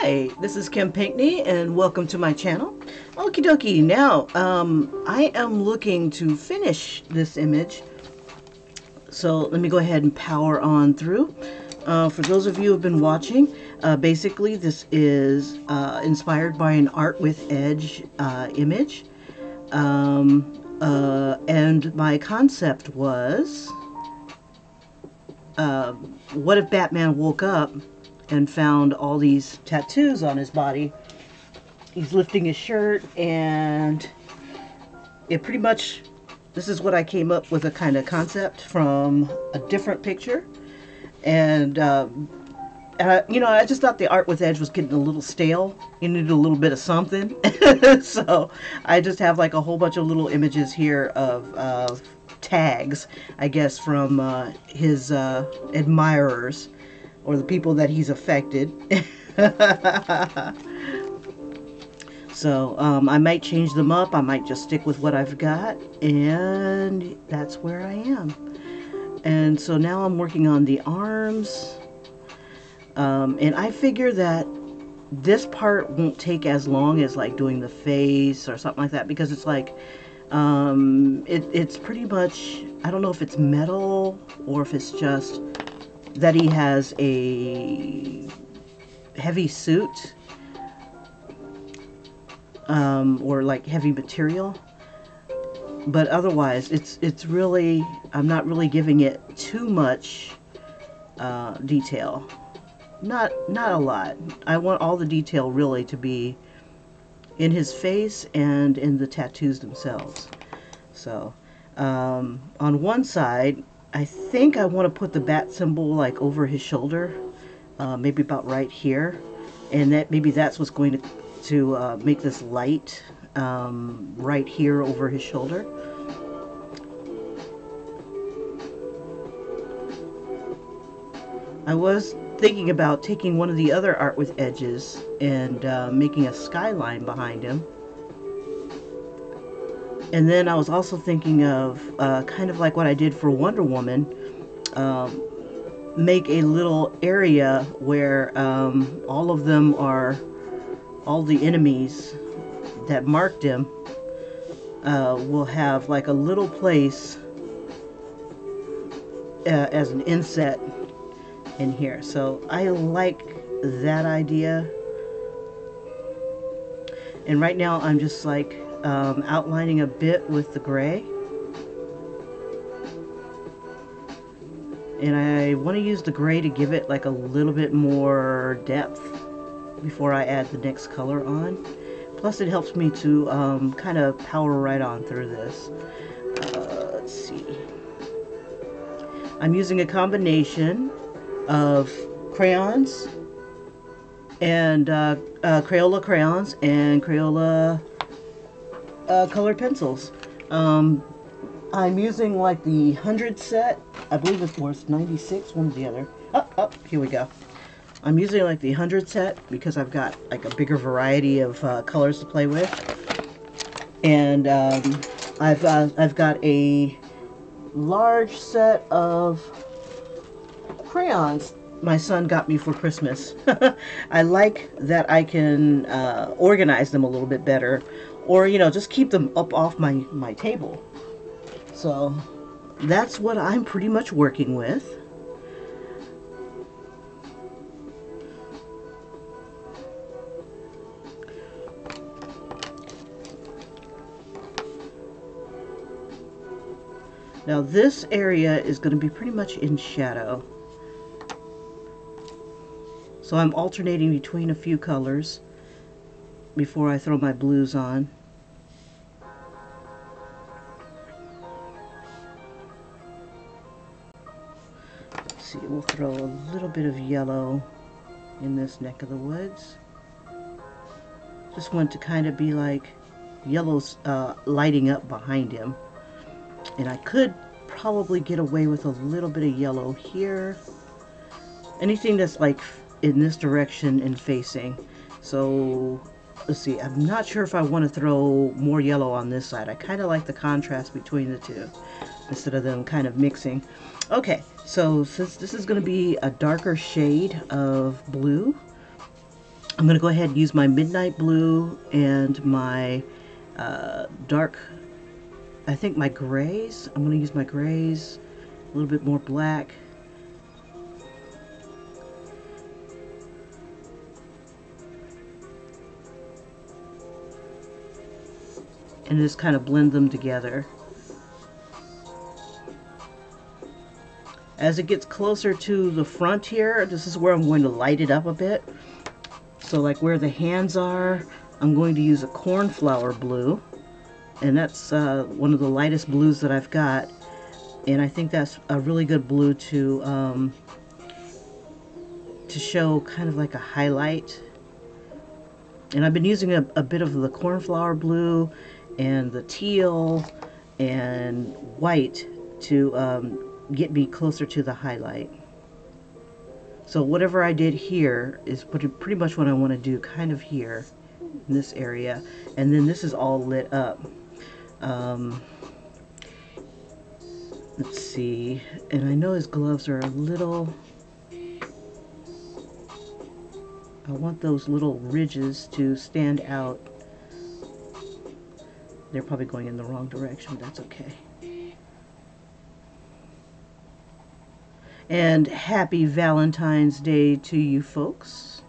Hi, this is Kim Pinkney and welcome to my channel. Okie dokie, now I am looking to finish this image. So let me go ahead and power on through. For those of you who have been watching, basically this is inspired by an Art with Edge image. And my concept was, what if Batman woke up and found all these tattoos on his body? He's lifting his shirt, and it pretty much, this is what I came up with, a kind of concept from a different picture. And I just thought the Art with Edge was getting a little stale. You needed a little bit of something. So I just have like a whole bunch of little images here of tags, I guess, from his admirers, or the people that he's affected. So I might change them up. I might just stick with what I've got, and that's where I am. And so now I'm working on the arms, and I figure that this part won't take as long as like doing the face or something like that, because it's like it's pretty much, I don't know if it's metal or if it's just that he has a heavy suit, or like heavy material. But otherwise it's really, I'm not really giving it too much detail. Not a lot. I want all the detail really to be in his face and in the tattoos themselves. So on one side, I think I want to put the bat symbol like over his shoulder, maybe about right here, and that maybe that's what's going to make this light right here over his shoulder. I was thinking about taking one of the other Art with Edges and making a skyline behind him. And then I was also thinking of kind of like what I did for Wonder Woman, make a little area where all of them are, all the enemies that marked him will have like a little place as an inset in here. So I like that idea. And right now I'm just like outlining a bit with the gray. And I want to use the gray to give it like a little bit more depth before I add the next color on. Plus it helps me to kind of power right on through this. Let's see. I'm using a combination of crayons and Crayola crayons and Crayola colored pencils. I'm using like the 100 set. I believe it's worth 96, one or the other. Oh, here we go. I'm using like the 100 set because I've got like a bigger variety of colors to play with. And I've got a large set of crayons my son got me for Christmas. I like that I can organize them a little bit better, or just keep them up off my table. So that's what I'm pretty much working with. Now this area is going to be pretty much in shadow. So I'm alternating between a few colors before I throw my blues on. Let's see, we'll throw a little bit of yellow in this neck of the woods. Just want to kind of be like yellow's lighting up behind him. And I could probably get away with a little bit of yellow here. Anything that's like in this direction and facing. So let's see, I'm not sure if I want to throw more yellow on this side. I kind of like the contrast between the two instead of them kind of mixing. Okay, so since this is going to be a darker shade of blue, I'm going to go ahead and use my midnight blue and my dark, I think my grays. I'm going to use my grays, a little bit more black. And just kind of blend them together. As it gets closer to the front here, this is where I'm going to light it up a bit. So like where the hands are, I'm going to use a cornflower blue. And that's one of the lightest blues that I've got. And I think that's a really good blue to show kind of like a highlight. And I've been using a bit of the cornflower blue and the teal and white to get me closer to the highlight. So whatever I did here is pretty much what I want to do kind of here in this area. And then this is all lit up. Let's see. And I know his gloves are a little... I want those little ridges to stand out. They're probably going in the wrong direction, but that's okay. And happy Valentine's Day to you folks.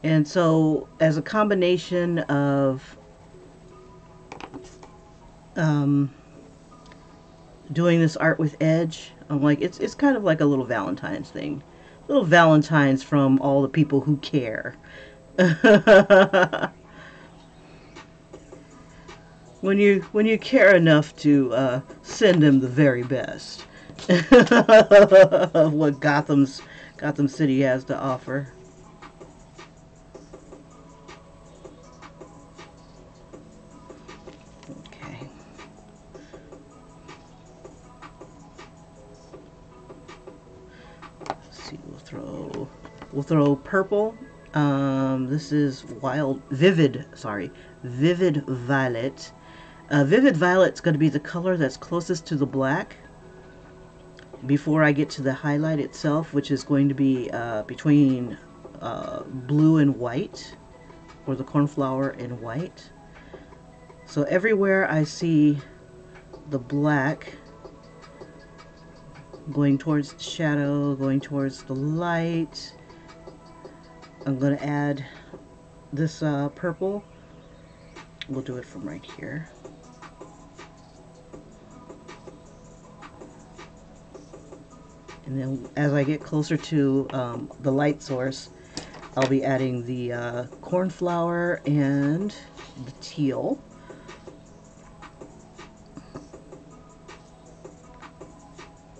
And so as a combination of doing this art with edge, I'm like, it's kind of like a little Valentine's thing. Little Valentines from all the people who care. When you care enough to send them the very best of what Gotham City has to offer. Okay. Let's see, we'll throw purple. This is Vivid Violet. Vivid Violet's going to be the color that's closest to the black before I get to the highlight itself, which is going to be between blue and white, or the cornflower and white. So everywhere I see the black going towards the shadow, going towards the light, I'm going to add this purple. We'll do it from right here. And then as I get closer to the light source, I'll be adding the cornflower and the teal.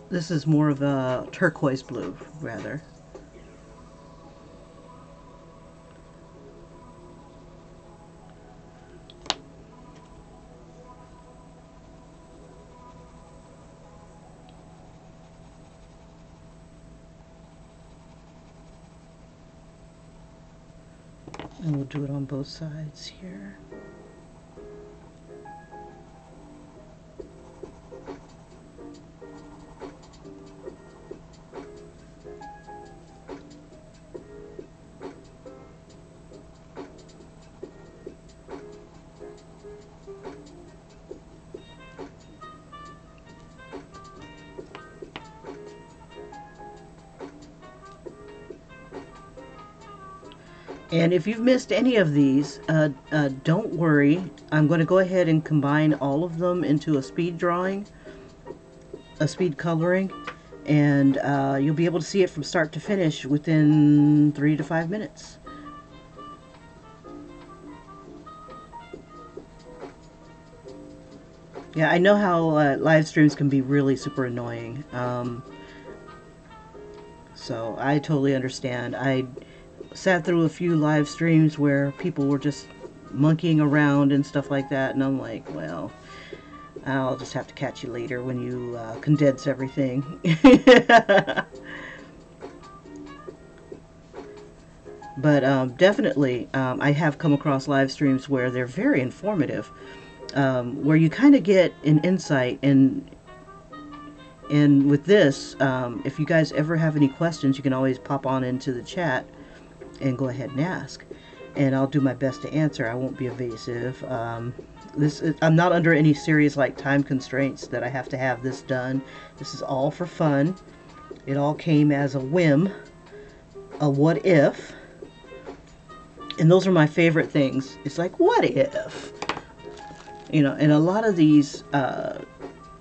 This is more of a turquoise blue, rather. And we'll do it on both sides here. And if you've missed any of these, don't worry. I'm going to go ahead and combine all of them into a speed drawing, a speed coloring, and you'll be able to see it from start to finish within 3 to 5 minutes. Yeah, I know how live streams can be really super annoying. So I totally understand. I sat through a few live streams where people were just monkeying around and stuff like that, and I'm like, well, I'll just have to catch you later when you condense everything. But definitely, I have come across live streams where they're very informative, where you kind of get an insight. And with this, if you guys ever have any questions, you can always pop on into the chat and go ahead and ask. And I'll do my best to answer. I won't be evasive. I'm not under any serious like time constraints that I have to have this done. This is all for fun. It all came as a whim, a what if. And those are my favorite things. It's like, what if? You know, and a lot of these, a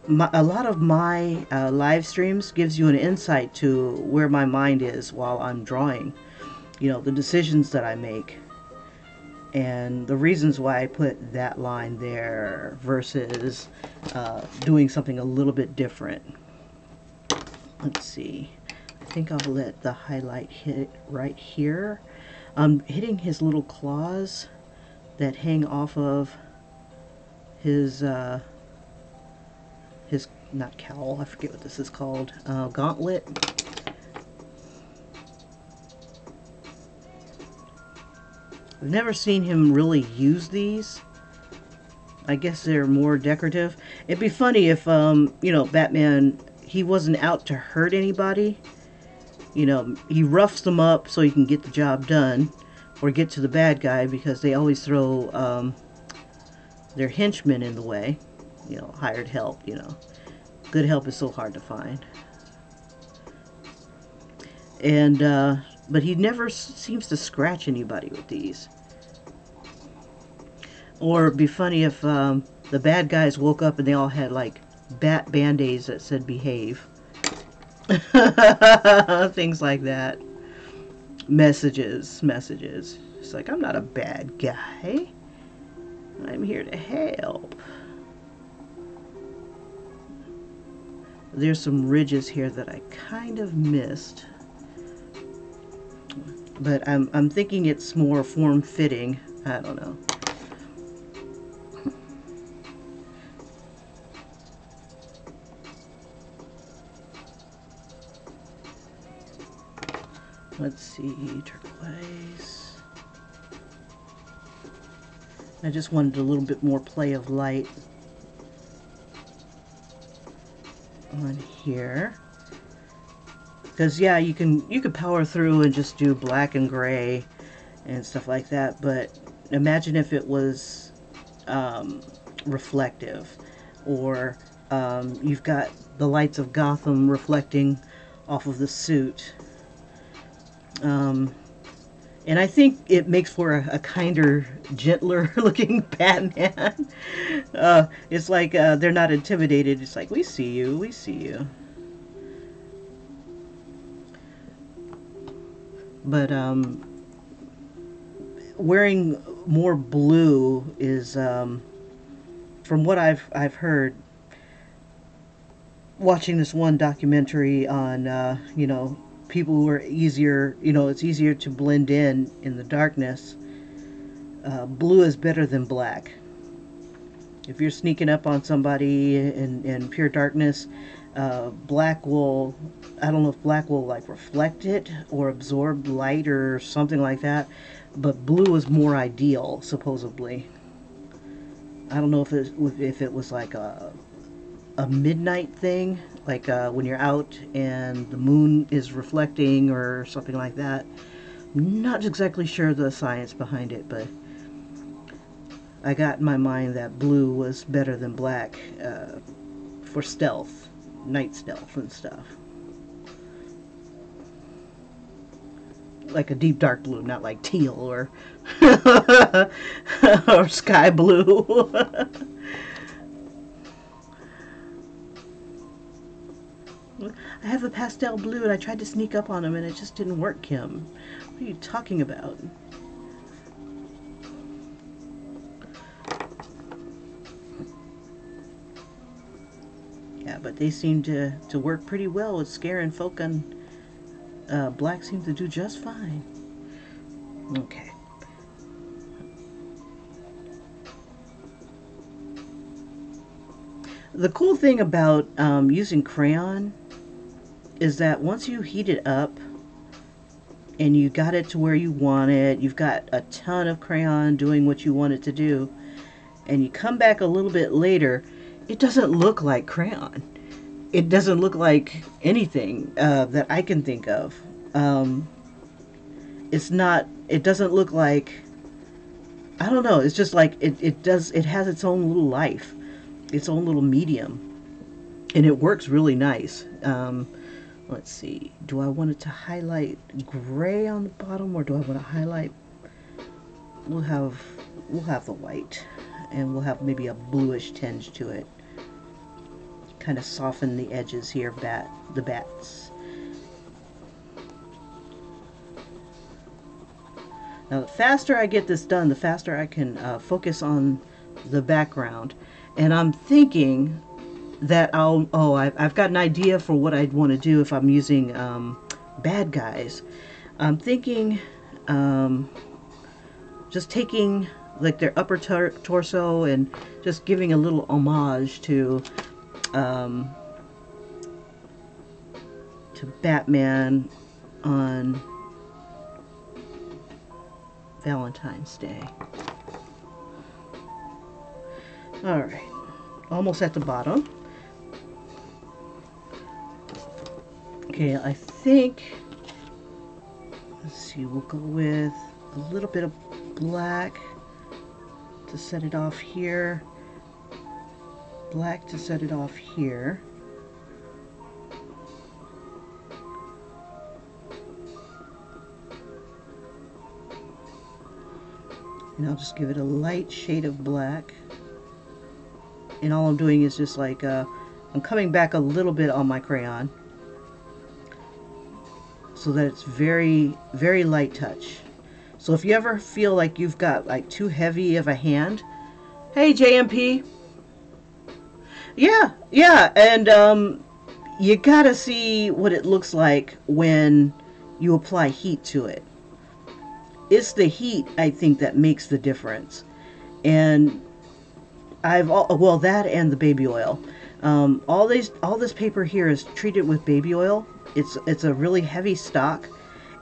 lot of my live streams gives you an insight to where my mind is while I'm drawing. You know, the decisions that I make. And the reasons why I put that line there versus doing something a little bit different. Let's see. I think I'll let the highlight hit right here. I'm hitting his little claws that hang off of his not cowl, I forget what this is called, gauntlet. I've never seen him really use these. I guess they're more decorative. It'd be funny if, you know, Batman, he wasn't out to hurt anybody. You know, he roughs them up so he can get the job done or get to the bad guy, because they always throw their henchmen in the way. You know, hired help, you know. Good help is so hard to find. And, but he never seems to scratch anybody with these. Or it'd be funny if the bad guys woke up and they all had like bat band-aids that said behave. Things like that. Messages. It's like, I'm not a bad guy. I'm here to help. There's some ridges here that I kind of missed. But I'm thinking it's more form-fitting. I don't know. Let's see, turquoise. I just wanted a little bit more play of light on here. Because yeah, you could power through and just do black and gray and stuff like that, but imagine if it was reflective, or you've got the lights of Gotham reflecting off of the suit. And I think it makes for a kinder, gentler looking Batman. It's like they're not intimidated. It's like, we see you, we see you. But wearing more blue is, from what I've heard, watching this one documentary on, you know, people who are easier, you know, it's easier to blend in the darkness. Blue is better than black. If you're sneaking up on somebody in pure darkness, black will, I don't know if black will like reflect it or absorb light or something like that, but blue is more ideal, supposedly. I don't know if it was like a midnight thing, like when you're out and the moon is reflecting or something like that. Not exactly sure the science behind it, but I got in my mind that blue was better than black for stealth, night stealth and stuff. Like a deep dark blue, not like teal or or sky blue. I have a pastel blue and I tried to sneak up on him and it just didn't work, Kim. What are you talking about? Yeah, but they seem to work pretty well with scaring folk, and black seems to do just fine. Okay. The cool thing about using crayon is that once you heat it up and you got it to where you want it, you've got a ton of crayon doing what you want it to do, and you come back a little bit later, it doesn't look like crayon. It doesn't look like anything that I can think of. it's not, it doesn't look like, I don't know, it's just like it has its own little life, its own little medium, and it works really nice. Let's see, do I want it to highlight gray on the bottom, or do I want to highlight, we'll have the white, and we'll have maybe a bluish tinge to it, kind of soften the edges here of the bats. Now the faster I get this done, the faster I can focus on the background. And I'm thinking that I've got an idea for what I'd want to do if I'm using bad guys. I'm thinking just taking like their upper torso and just giving a little homage to Batman on Valentine's Day. Alright, almost at the bottom. Okay, I think, let's see, we'll go with a little bit of black to set it off here, black to set it off here. And I'll just give it a light shade of black. And all I'm doing is just like, I'm coming back a little bit on my crayon so that it's very, very light touch. So if you ever feel like you've got like too heavy of a hand, hey JMP. Yeah, and you gotta see what it looks like when you apply heat to it. It's the heat, I think, that makes the difference. And well, that and the baby oil. All this paper here is treated with baby oil. It's a really heavy stock.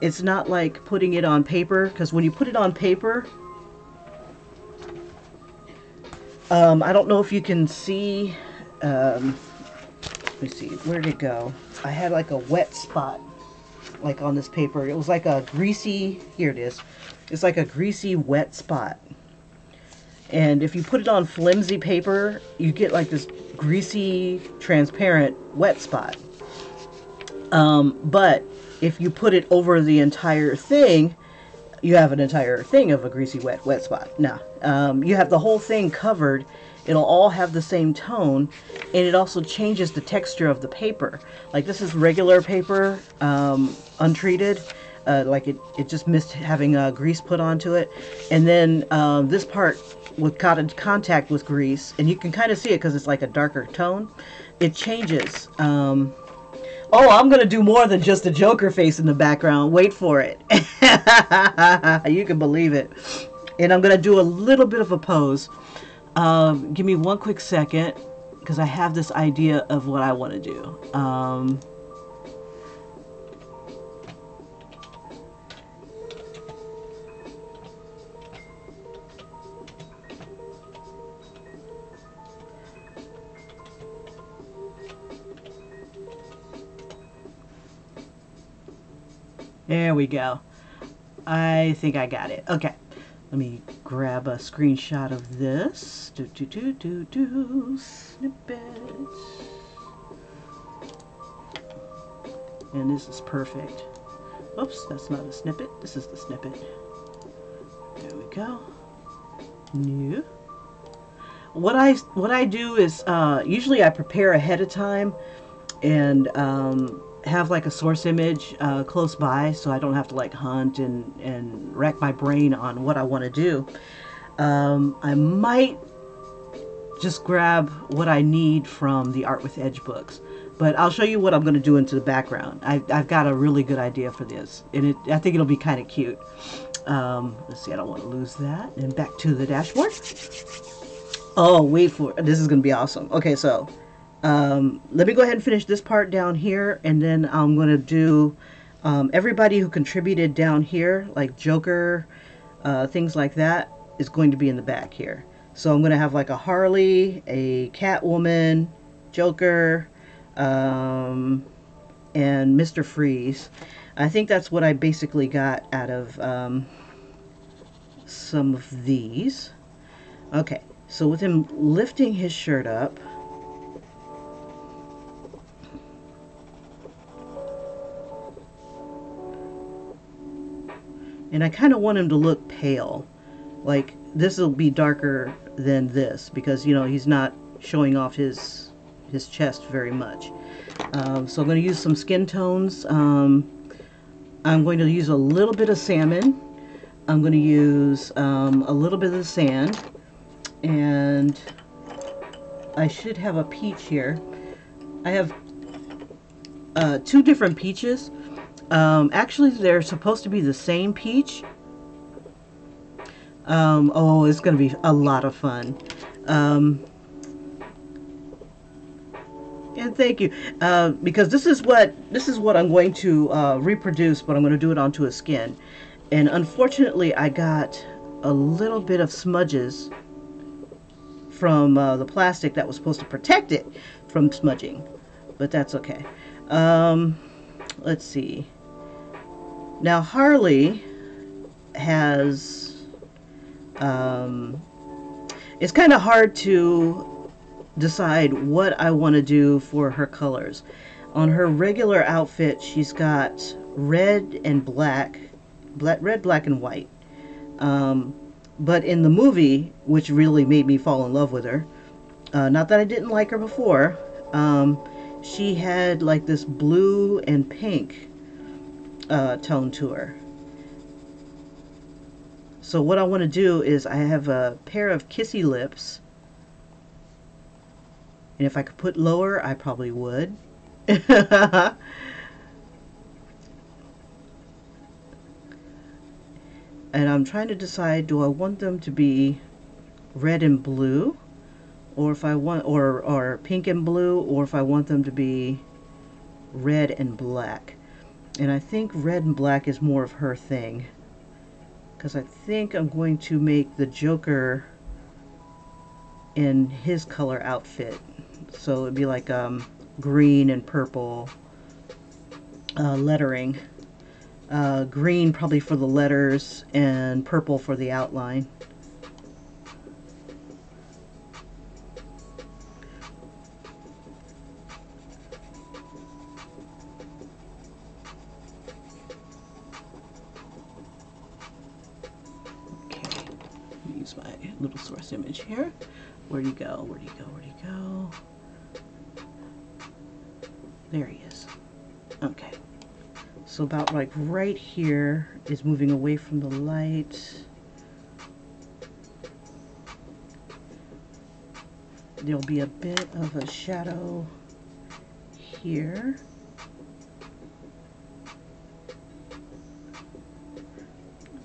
It's not like putting it on paper, because when you put it on paper, I don't know if you can see. Let me see, where did it go? I had like a wet spot, like on this paper. It was like a greasy, here it is. It's like a greasy wet spot. And if you put it on flimsy paper, you get like this greasy, transparent wet spot. But if you put it over the entire thing, you have an entire thing of a greasy, wet spot. Now, you have the whole thing covered. It'll all have the same tone, and it also changes the texture of the paper. Like this is regular paper, untreated. Like it just missed having grease put onto it. And then this part got in contact with grease, and you can kind of see it because it's like a darker tone. It changes. Oh, I'm going to do more than just a Joker face in the background. Wait for it. You can believe it. And I'm going to do a little bit of a pose. Give me one quick second, because I have this idea of what I want to do. There we go. I think I got it. Okay. Let me grab a screenshot of this. Snippets. And this is perfect. Oops, that's not a snippet. This is the snippet. There we go. New. What I do is usually I prepare ahead of time and have like a source image close by, so I don't have to like hunt and rack my brain on what I want to do. I might just grab what I need from the Art with Edge books, but I'll show you what I'm going to do into the background. I've got a really good idea for this, and I think it'll be kind of cute. Let's see, I don't want to lose that. And back to the dashboard. Oh, wait for it. This is going to be awesome. Okay, so let me go ahead and finish this part down here, and then I'm going to do everybody who contributed down here, like Joker, things like that, is going to be in the back here. So I'm going to have like a Harley, a Catwoman, Joker, and Mr. Freeze. I think that's what I basically got out of some of these. Okay, so with him lifting his shirt up, and I kind of want him to look pale. Like, this will be darker than this because, you know, he's not showing off his chest very much. So I'm going to use some skin tones. I'm going to use a little bit of salmon. I'm going to use a little bit of the sand. And I should have a peach here. I have two different peaches. Actually, they're supposed to be the same peach. Oh, it's going to be a lot of fun. And thank you, because this is what I'm going to reproduce, but I'm going to do it onto a skin. And unfortunately, I got a little bit of smudges from the plastic that was supposed to protect it from smudging, but that's okay. Let's see. Now Harley has, it's kind of hard to decide what I want to do for her colors. On her regular outfit, she's got red and black, red, black, and white. But in the movie, which really made me fall in love with her, not that I didn't like her before, she had like this blue and pink tone to her. So what I want to do is I have a pair of kissy lips, and if I could put lower, I probably would. And I'm trying to decide, do I want them to be red and blue, or if I want, or pink and blue, or if I want them to be red and black. And I think red and black is more of her thing, because I think I'm going to make the Joker in his color outfit. So it'd be like green and purple lettering. Green probably for the letters and purple for the outline. Okay, use my little source image here. Where'd he go? Where'd he go? Where'd he go? There he is. Okay. So about like right here is moving away from the light. There'll be a bit of a shadow here.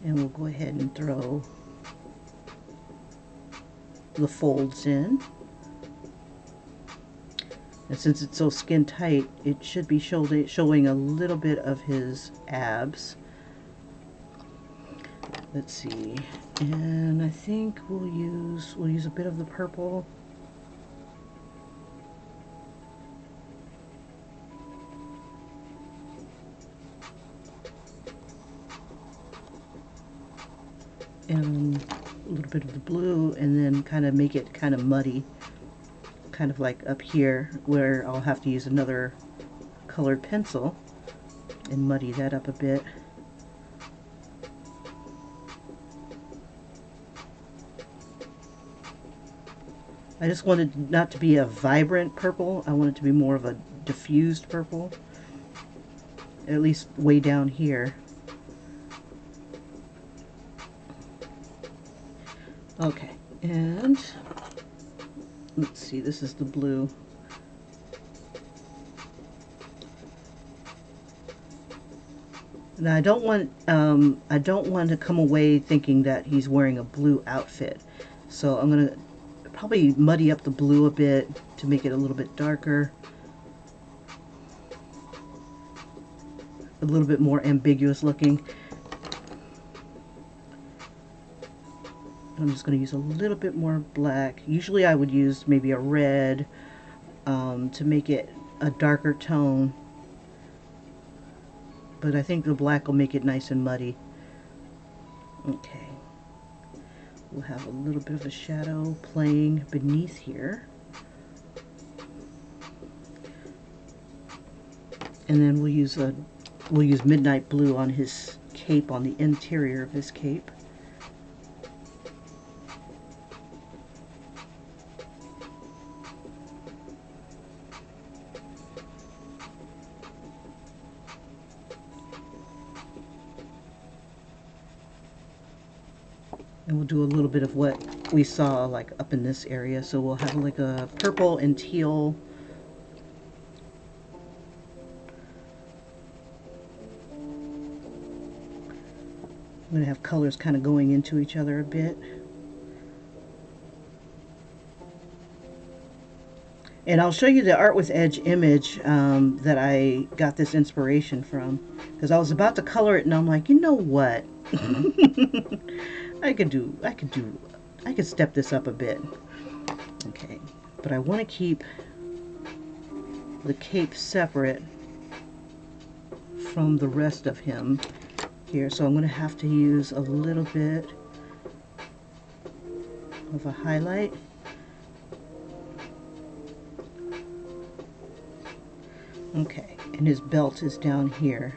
And we'll go ahead and throw the folds in. And since it's so skin tight, it should be showing a little bit of his abs. Let's see. And I think we'll use a bit of the purple. And a little bit of the blue, and then kind of make it kind of muddy. Kind of like up here where I'll have to use another colored pencil and muddy that up a bit. I just wanted not to be a vibrant purple. I want it to be more of a diffused purple, at least way down here. Okay, and let's see, this is the blue. Now I don't want to come away thinking that he's wearing a blue outfit. So I'm gonna probably muddy up the blue a bit to make it a little bit darker. A little bit more ambiguous looking. I'm just going to use a little bit more black. Usually I would use maybe a red to make it a darker tone. but I think the black will make it nice and muddy. Okay. We'll have a little bit of a shadow playing beneath here. And then we'll use midnight blue on his cape, on the interior of his cape. And we'll do a little bit of what we saw like up in this area. So we'll have like a purple and teal. I'm going to have colors kind of going into each other a bit. And I'll show you the Art with Edge image that I got this inspiration from. Because I was about to color it and I'm like, you know what? I could step this up a bit. Okay, but I want to keep the cape separate from the rest of him here, so I'm going to have to use a little bit of a highlight. Okay, and his belt is down here.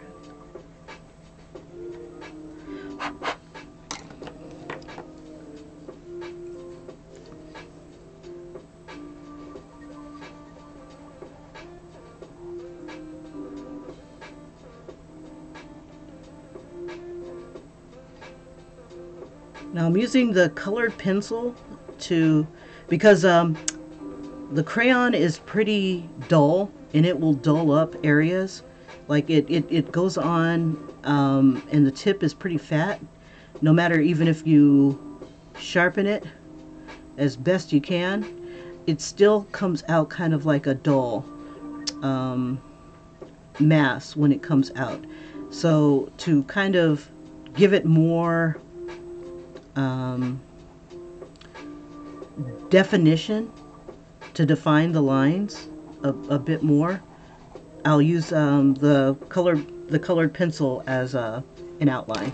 Now I'm using the colored pencil because the crayon is pretty dull and it will dull up areas. Like it goes on and the tip is pretty fat. No matter, even if you sharpen it as best you can, it still comes out kind of like a dull mass when it comes out. So to kind of give it more definition, to define the lines a bit more, I'll use the colored pencil as an outline.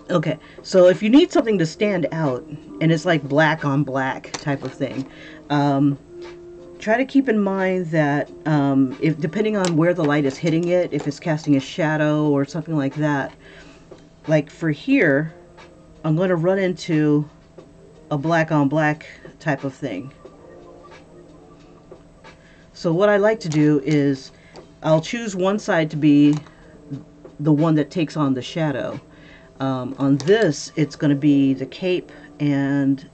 Okay, so if you need something to stand out and it's like black on black type of thing, try to keep in mind that if depending on where the light is hitting it, if it's casting a shadow or something like that, like for here, I'm going to run into a black on black type of thing. So what I like to do is I'll choose one side to be the one that takes on the shadow. On this, it's going to be the cape, and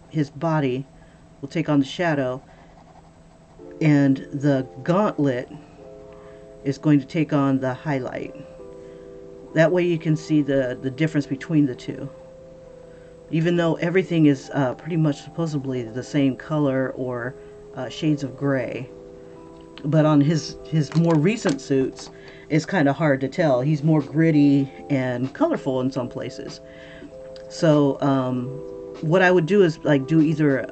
his body will take on the shadow, and the gauntlet is going to take on the highlight. That way you can see the difference between the two. Even though everything is pretty much supposedly the same color or shades of gray. But on his more recent suits, it's kind of hard to tell. He's more gritty and colorful in some places. So what I would do is like do either,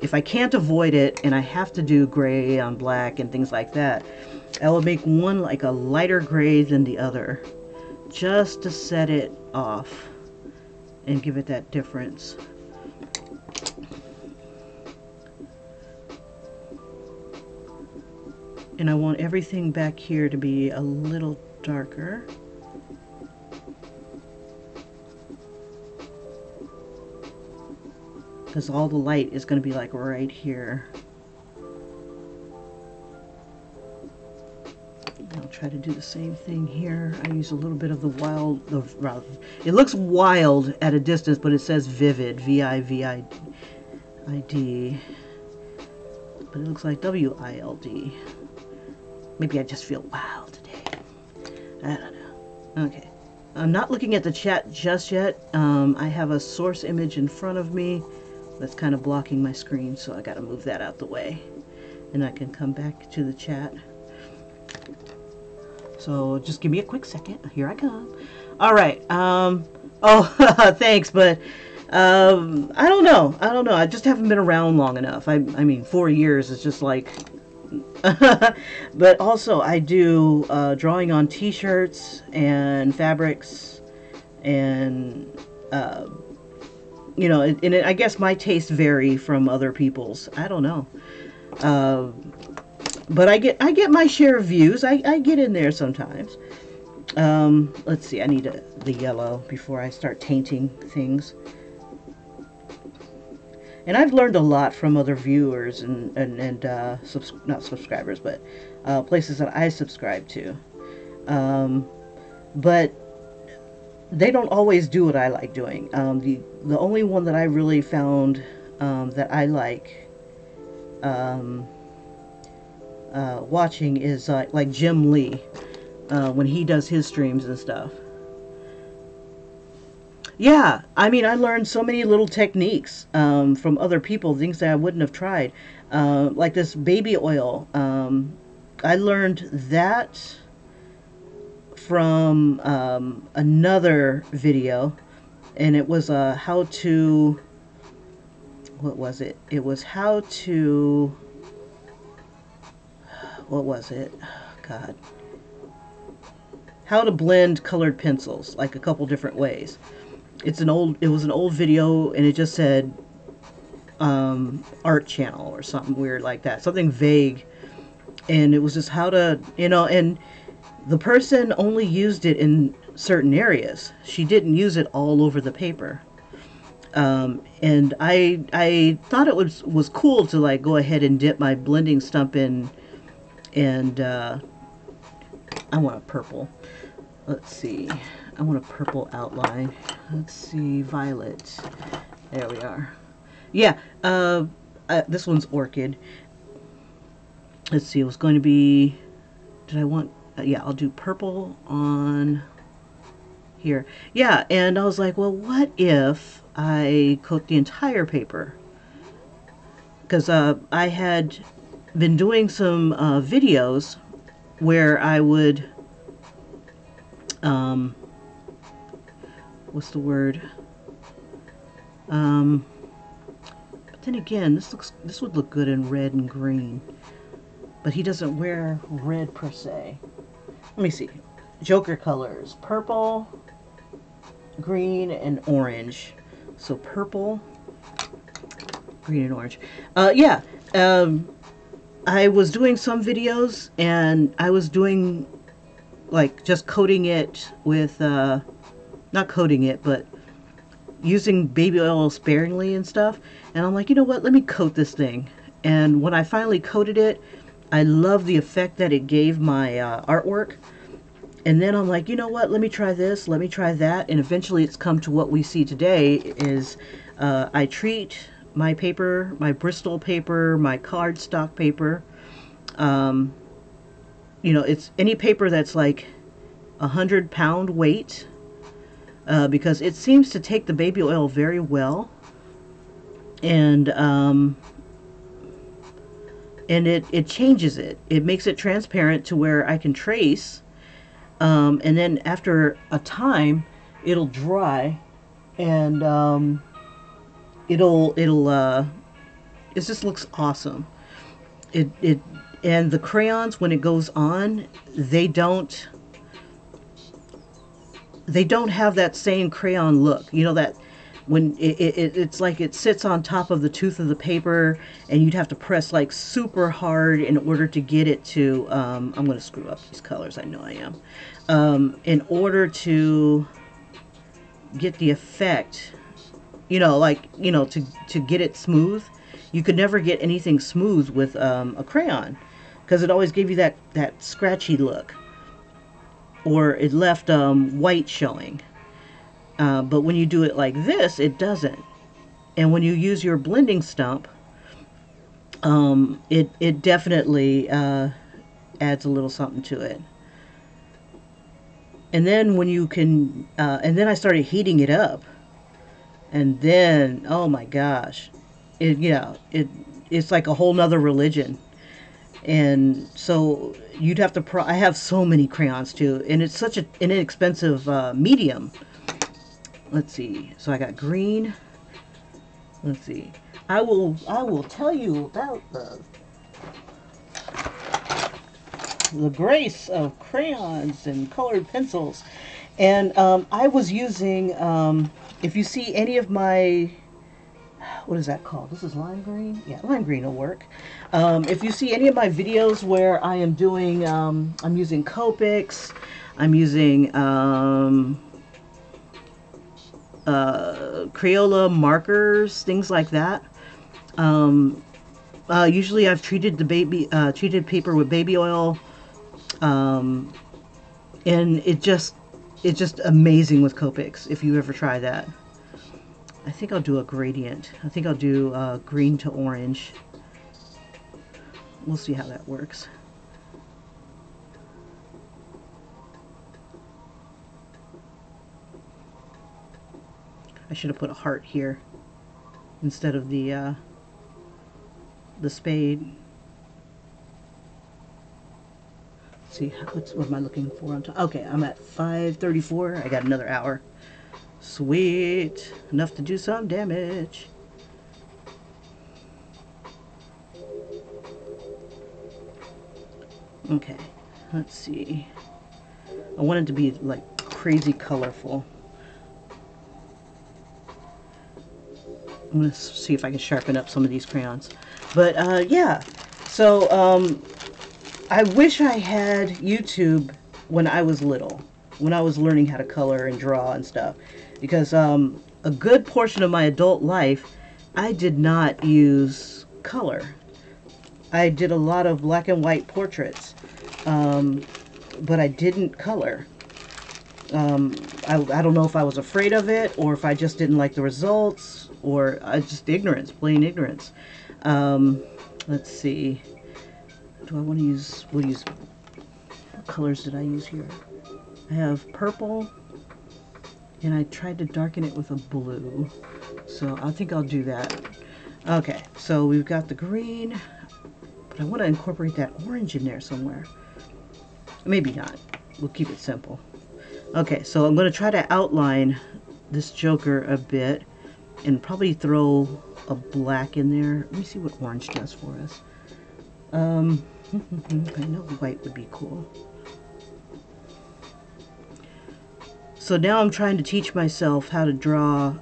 if I can't avoid it and I have to do gray on black and things like that, I will make one like a lighter gray than the other, just to set it off and give it that difference. And I want everything back here to be a little darker. Because all the light is going to be like right here. I'll try to do the same thing here. I use a little bit of the wild, it looks wild at a distance, but it says vivid, V-I-V-I-D. But it looks like W-I-L-D. Maybe I just feel wild today. I don't know. Okay. I'm not looking at the chat just yet. I have a source image in front of me that's kind of blocking my screen, so I got to move that out the way. And I can come back to the chat. So just give me a quick second. Here I come. All right. Oh, thanks, but I don't know. I just haven't been around long enough. I mean, 4 years is just like But also I do drawing on t-shirts and fabrics, and you know, I guess my tastes vary from other people's. I don't know. Uh, but I get my share of views. I get in there sometimes. Let's see. I need the yellow before I start tainting things. And I've learned a lot from other viewers and not subscribers, but places that I subscribe to. But they don't always do what I like doing. The only one that I really found that I like watching is like Jim Lee when he does his streams and stuff. Yeah, I mean, I learned so many little techniques from other people, things that I wouldn't have tried, like this baby oil. I learned that from another video, and it was how to. What was it? It was how to. What was it? God. How to blend colored pencils, like a couple different ways. It was an old video, and it just said art channel or something weird like that, something vague, and it was just how to, and the person only used it in certain areas. She didn't use it all over the paper. And I thought it was cool to like go ahead and dip my blending stump in, and I want a purple. Let's see. I want a purple outline. Let's see, violet. There we are. Yeah, this one's orchid. Let's see, it was going to be, did I want, yeah, I'll do purple on here. Yeah, and I was like, well, what if I coat the entire paper? Because I had been doing some videos where I would, what's the word? But then again, this would look good in red and green. But he doesn't wear red per se. Let me see. Joker colors: purple, green, and orange. So purple, green, and orange. Yeah. I was doing some videos, and I was doing like just coating it with not coating it, but using baby oil sparingly and stuff. And I'm like, you know what, let me coat this thing. And when I finally coated it, I love the effect that it gave my artwork. And then I'm like, you know what, let me try this, let me try that. And eventually it's come to what we see today is I treat my paper, my Bristol paper, my cardstock paper, it's any paper that's like 100-pound weight, because it seems to take the baby oil very well, and it changes it. It makes it transparent to where I can trace, and then after a time, it'll dry, and it just looks awesome. And the crayons, when it goes on, they don't have that same crayon look. You know, that when it's like it sits on top of the tooth of the paper, and you'd have to press like super hard in order to get it to, I'm going to screw up these colors, I know I am, in order to get the effect, to get it smooth. You could never get anything smooth with a crayon, because it always gave you that scratchy look, or it left white showing. But when you do it like this, it doesn't. And when you use your blending stump, it definitely adds a little something to it. And then when you can, and then I started heating it up, and then, oh my gosh, it's like a whole nother religion. And so you'd have to I have so many crayons too, and it's such an inexpensive medium. Let's see. So I got green. Let's see. I will tell you about the grace of crayons and colored pencils. And I was using, if you see any of my, what is that called? This is lime green? Yeah, lime green will work. If you see any of my videos where I am doing, I'm using Copics, I'm using Crayola markers, things like that. Usually I've treated the treated paper with baby oil, and it's just amazing with Copics if you ever try that. I think I'll do a gradient. I think I'll do green to orange. We'll see how that works. I should have put a heart here instead of the spade. Let's see, what am I looking for on top? Okay, I'm at 5:34. I got another hour. Sweet. Enough to do some damage. Okay, let's see. I want it to be like crazy colorful. I'm going to see if I can sharpen up some of these crayons. But yeah, so I wish I had YouTube when I was little, when I was learning how to color and draw and stuff. Because a good portion of my adult life, I did not use color. I did a lot of black and white portraits, but I didn't color. I don't know if I was afraid of it, or if I just didn't like the results, or just ignorance, plain ignorance. Let's see. Do I want to use, what colors did I use here? I have purple, and I tried to darken it with a blue. So I think I'll do that. Okay, so we've got the green, but I want to incorporate that orange in there somewhere. Maybe not. We'll keep it simple. Okay, so I'm going to try to outline this Joker a bit and probably throw a black in there. Let me see what orange does for us. I know white would be cool. So now I'm trying to teach myself how to draw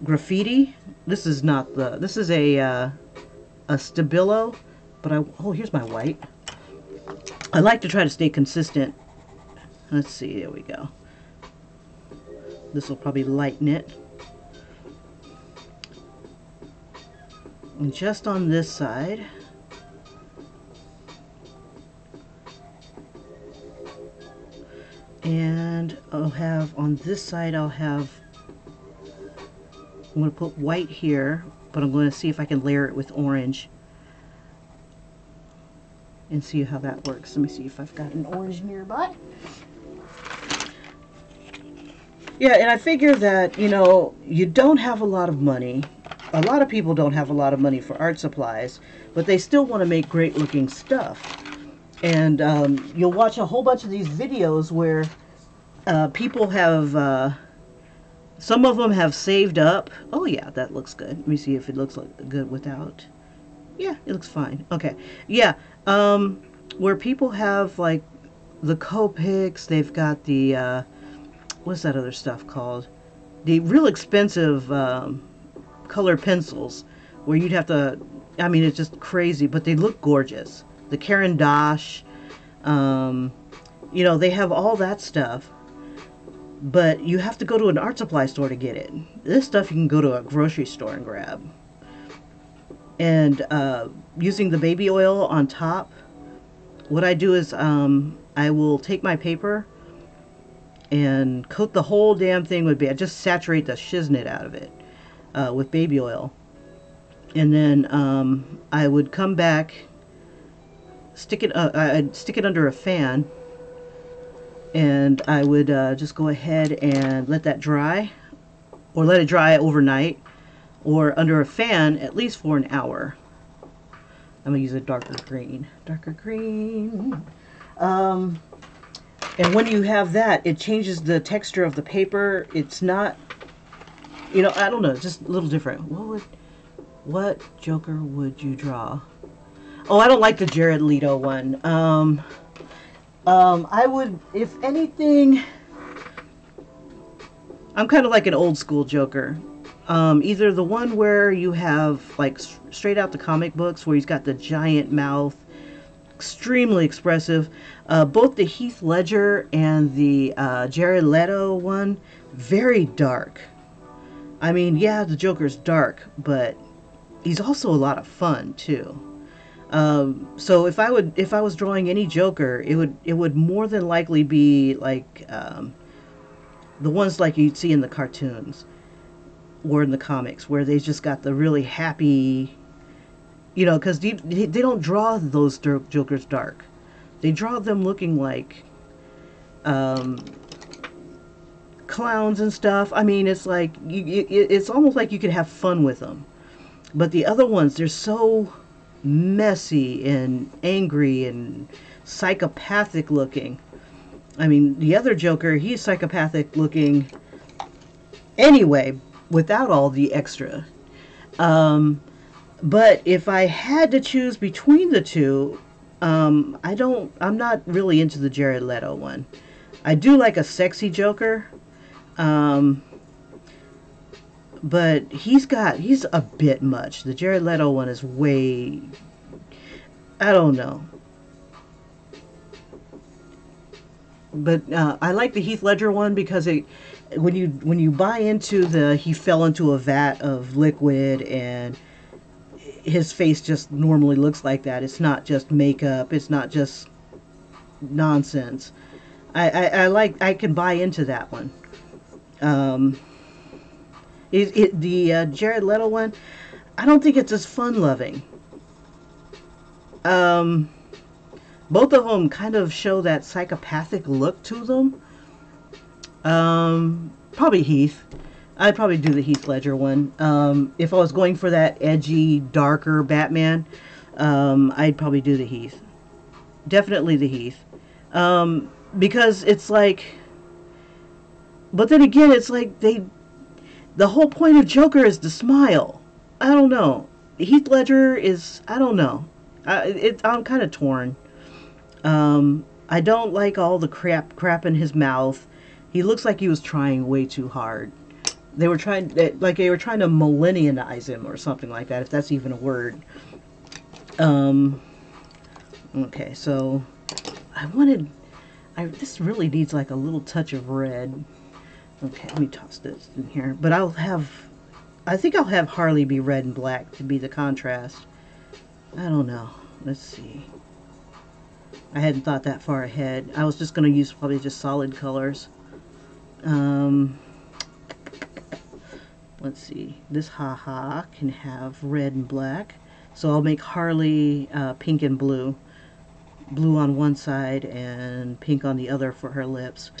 graffiti. This is not the, this is a Stabilo, but oh, here's my white. I like to try to stay consistent. Let's see, there we go. This will probably lighten it. And just on this side. And I'll have, on this side, I'll have, I'm going to put white here, but I'm going to see if I can layer it with orange. And see how that works. Let me see if I've got an orange nearby. Yeah, and I figure that, you know, you don't have a lot of money. A lot of people don't have a lot of money for art supplies, but they still want to make great looking stuff. And you'll watch a whole bunch of these videos where people have, some of them have saved up. Oh yeah, that looks good. Let me see if it looks like good without. Yeah, it looks fine. Okay, yeah, where people have like the Copics, they've got the, what's that other stuff called? The real expensive colored pencils, where you'd have to, I mean, it's just crazy, but they look gorgeous. The Caran d'Ache, you know, they have all that stuff, but you have to go to an art supply store to get it. This stuff you can go to a grocery store and grab. And using the baby oil on top, what I do is I will take my paper and coat the whole damn thing with, I just saturate the shiznit out of it with baby oil. And then I would come back, I'd stick it under a fan, and I would just go ahead and let that dry, or let it dry overnight, or under a fan at least for an hour. I'm going to use a darker green. Darker green. And when you have that, it changes the texture of the paper. It's not, you know, I don't know, it's just a little different. What Joker would you draw? Oh, I don't like the Jared Leto one. I would, if anything, I'm kind of like an old school Joker. Either the one where you have like straight out the comic books where he's got the giant mouth, extremely expressive. Both the Heath Ledger and the Jared Leto one, very dark. I mean, yeah, the Joker's dark, but he's also a lot of fun too. So if I was drawing any Joker, it would more than likely be like the ones like you'd see in the cartoons or in the comics, where they just got the really happy, because they don't draw those Jokers dark. They draw them looking like um, clowns and stuff. I mean, it's like it's almost like you could have fun with them. But the other ones, they're so messy and angry and psychopathic looking. I mean, the other Joker, he's psychopathic looking anyway, without all the extra. Um, but if I had to choose between the two, I'm not really into the Jared Leto one. I do like a sexy Joker, um, but he's a bit much. The Jared Leto one is way, I don't know. But I like the Heath Ledger one because when you buy into the he fell into a vat of liquid and his face just normally looks like that. It's not just makeup. It's not just nonsense. I can buy into that one. Um, the Jared Leto one, I don't think it's as fun loving. Um, Both of them kind of show that psychopathic look to them. Probably Heath. I'd probably do the Heath Ledger one. If I was going for that edgy, darker Batman, I'd probably do the Heath. Definitely the Heath. Because it's like, but then again, it's like the whole point of Joker is to smile. I don't know. Heath Ledger is, I don't know. I'm kind of torn. I don't like all the crap in his mouth. He looks like he was trying way too hard. They were trying to millennialize him or something like that, if that's even a word. Um, okay, so I wanted, this really needs like a little touch of red. Okay, let me toss this in here. But I think I'll have Harley be red and black to be the contrast. I don't know. Let's see. I hadn't thought that far ahead. I was just going to use probably just solid colors. Um, let's see. This haha can have red and black. So I'll make Harley pink and blue. Blue on one side and pink on the other for her lips.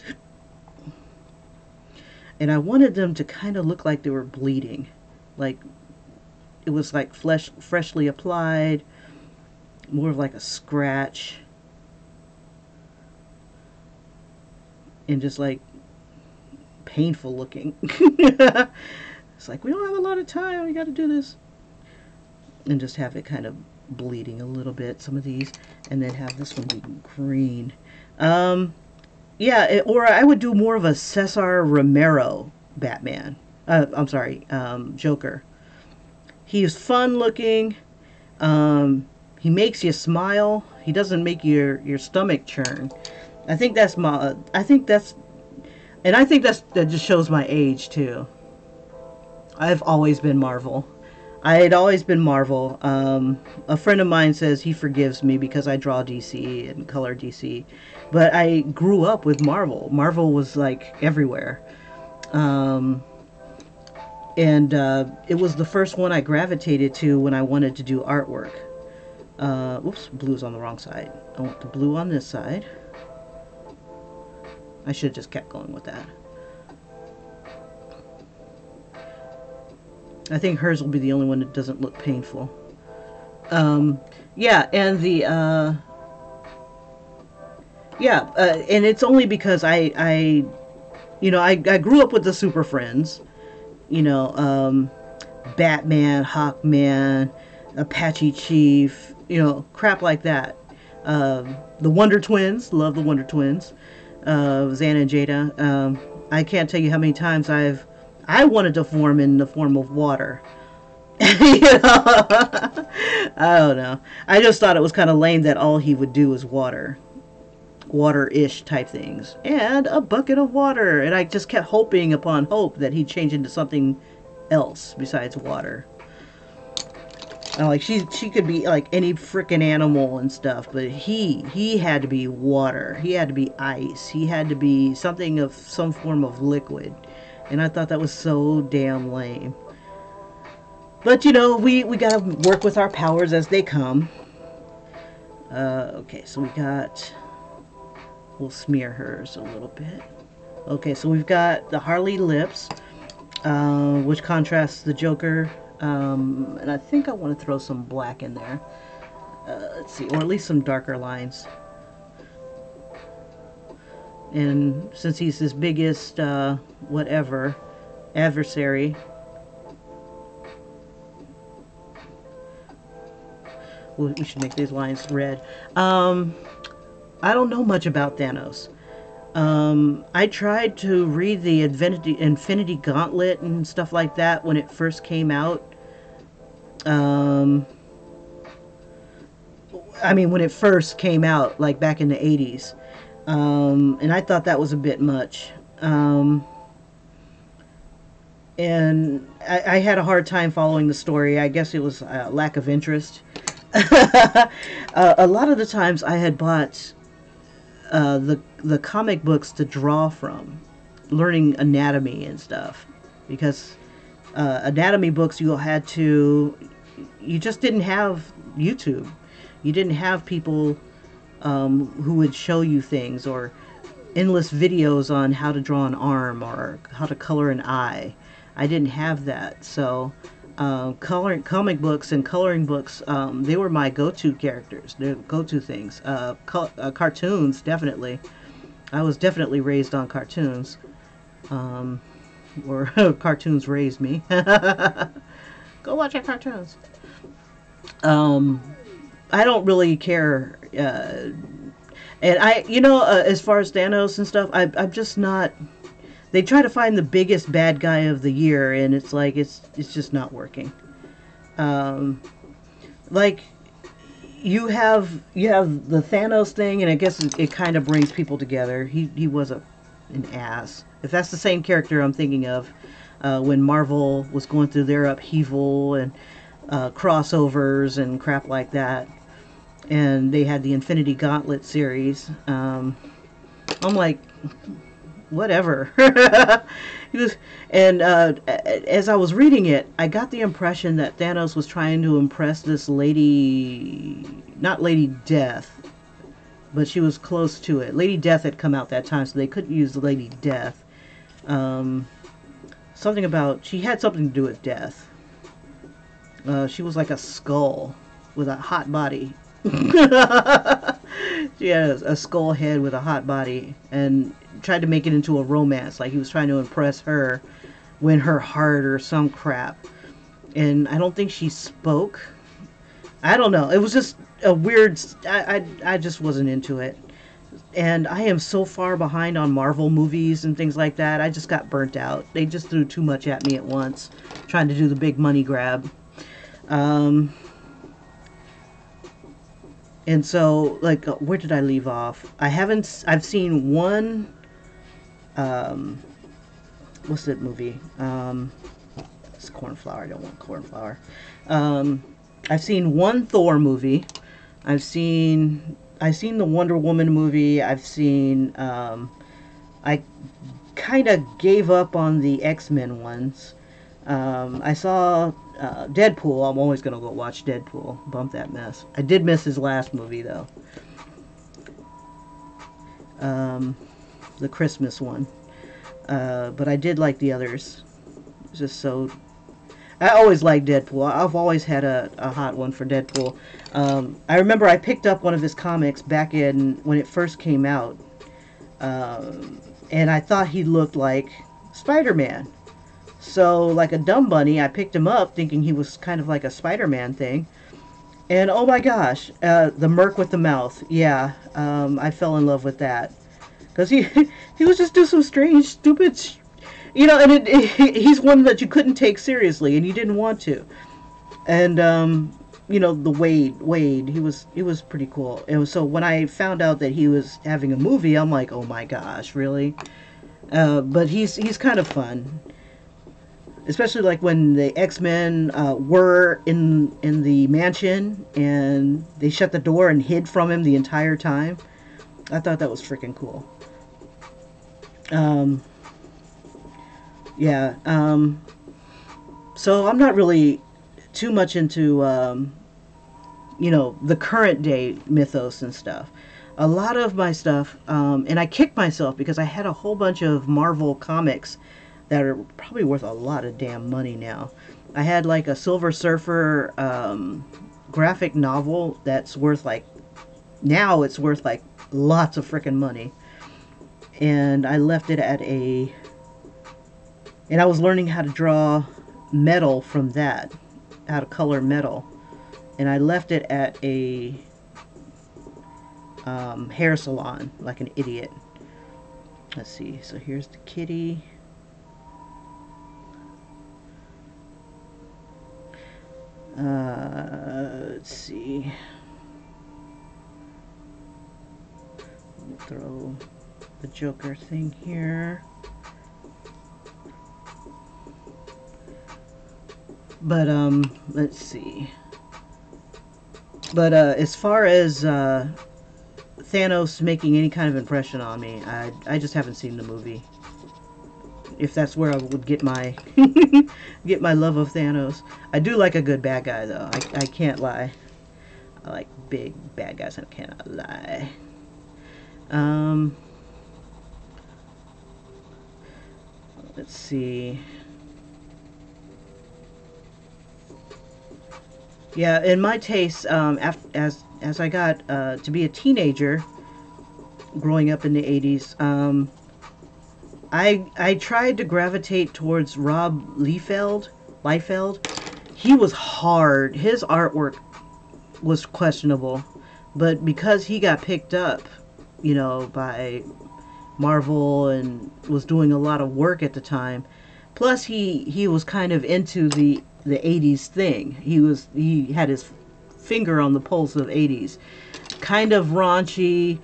And I wanted them to kind of look like they were bleeding. Like it was like freshly applied. More of like a scratch. And just like painful looking. It's like, we don't have a lot of time, we got to do this. And just have it kind of bleeding a little bit, some of these, and then have this one be green. Yeah, or I would do more of a Cesar Romero Batman. I'm sorry, Joker. He's fun looking. He makes you smile. He doesn't make your stomach churn. I think that's that just shows my age too. I've always been Marvel. I had always been Marvel. A friend of mine says he forgives me because I draw DC and color DC, but I grew up with Marvel. Marvel was like everywhere, and it was the first one I gravitated to when I wanted to do artwork. Oops, blue's on the wrong side. I want the blue on this side. I should have just kept going with that. I think hers will be the only one that doesn't look painful. Yeah, and and it's only because I grew up with the Super Friends, you know, Batman, Hawkman, Apache Chief, crap like that. The Wonder Twins, love the Wonder Twins, Xana and Jada. I can't tell you how many times I wanted to form in the form of water. I don't know. I just thought it was kind of lame that all he would do is water-ish type things, and a bucket of water. And I just kept hoping upon hope that he'd change into something else besides water. Like she could be like any freaking animal and stuff, but he had to be water. He had to be ice. He had to be something of some form of liquid, and I thought that was so damn lame. But we gotta work with our powers as they come. Okay, so we'll smear hers a little bit. Okay, so we've got the Harley lips, which contrasts the Joker. And I think I want to throw some black in there. Let's see, or at least some darker lines. And since he's his biggest, adversary, we should make these lines red. I don't know much about Thanos. I tried to read the Infinity Gauntlet and stuff like that when it first came out. When it first came out, like back in the 80s. And I thought that was a bit much. And I had a hard time following the story. I guess it was a lack of interest. A lot of the times I had bought the comic books to draw from, learning anatomy and stuff, because anatomy books you just didn't have YouTube. You didn't have people who would show you things, or endless videos on how to draw an arm or how to color an eye. I didn't have that, so comic books and coloring books, they were my go-to characters. They're go-to things. Cartoons, definitely. I was definitely raised on cartoons. Or cartoons raised me. Go watch your cartoons. I don't really care. And as far as Thanos and stuff, I'm just not... They try to find the biggest bad guy of the year, and it's like it's just not working. Like you have the Thanos thing, and I guess it kind of brings people together. He was an ass. If that's the same character I'm thinking of, when Marvel was going through their upheaval and crossovers and crap like that, and they had the Infinity Gauntlet series. I'm like, whatever. As I was reading it, I got the impression that Thanos was trying to impress this lady, not Lady Death, but she was close to it. Lady Death had come out that time, so they couldn't use Lady Death. She had something to do with death. She was like a skull with a hot body. She had a skull head with a hot body, and tried to make it into a romance, like he was trying to impress her, win her heart or some crap. And I don't think she spoke. I don't know. It was just a weird... I just wasn't into it. And I am so far behind on Marvel movies and things like that. I just got burnt out. They just threw too much at me at once, trying to do the big money grab. And so, like, where did I leave off? I've seen one, what's that movie? It's Cornflower. I don't want Cornflower. I've seen one Thor movie. I've seen the Wonder Woman movie. I've seen, I kind of gave up on the X-Men ones. I saw Deadpool. I'm always going to go watch Deadpool. Bump that mess. I did miss his last movie, though. The Christmas one. But I did like the others. It's just so... I always liked Deadpool. I've always had a hot one for Deadpool. I remember I picked up one of his comics back when it first came out. And I thought he looked like Spider-Man. So, like a dumb bunny, I picked him up thinking he was kind of like a Spider-Man thing. And oh my gosh, the Merc with the Mouth. Yeah, I fell in love with that because he was just do some strange, stupid, you know, and he's one that you couldn't take seriously, and you didn't want to. And you know, the Wade, he was pretty cool. And so when I found out that he was having a movie, I'm like, oh my gosh, really? But he's kind of fun, especially like when the X-Men were in the mansion and they shut the door and hid from him the entire time. I thought that was freaking cool. Um, yeah. So I'm not really too much into you know, the current day mythos and stuff. A lot of my stuff, and I kicked myself because I had a whole bunch of Marvel comics that are probably worth a lot of damn money now. I had like a Silver Surfer graphic novel that's worth like, now it's worth like lots of freaking money. And I left it at a, and I was learning how to draw metal from that, how to color metal. And I left it at a hair salon like an idiot. Let's see. So here's the kitty. Let's see. We'll throw the Joker thing here. But let's see. But as far as Thanos making any kind of impression on me, I just haven't seen the movie. If that's where I would get my get my love of Thanos. I do like a good bad guy though. I can't lie. I like big bad guys and I cannot lie. Um, let's see. Yeah, in my taste, as I got to be a teenager, growing up in the '80s, I tried to gravitate towards Rob Liefeld. He was hard. His artwork was questionable, but because he got picked up, you know, by Marvel and was doing a lot of work at the time. Plus, he was kind of into the '80s thing. He had his finger on the pulse of '80s, kind of raunchy,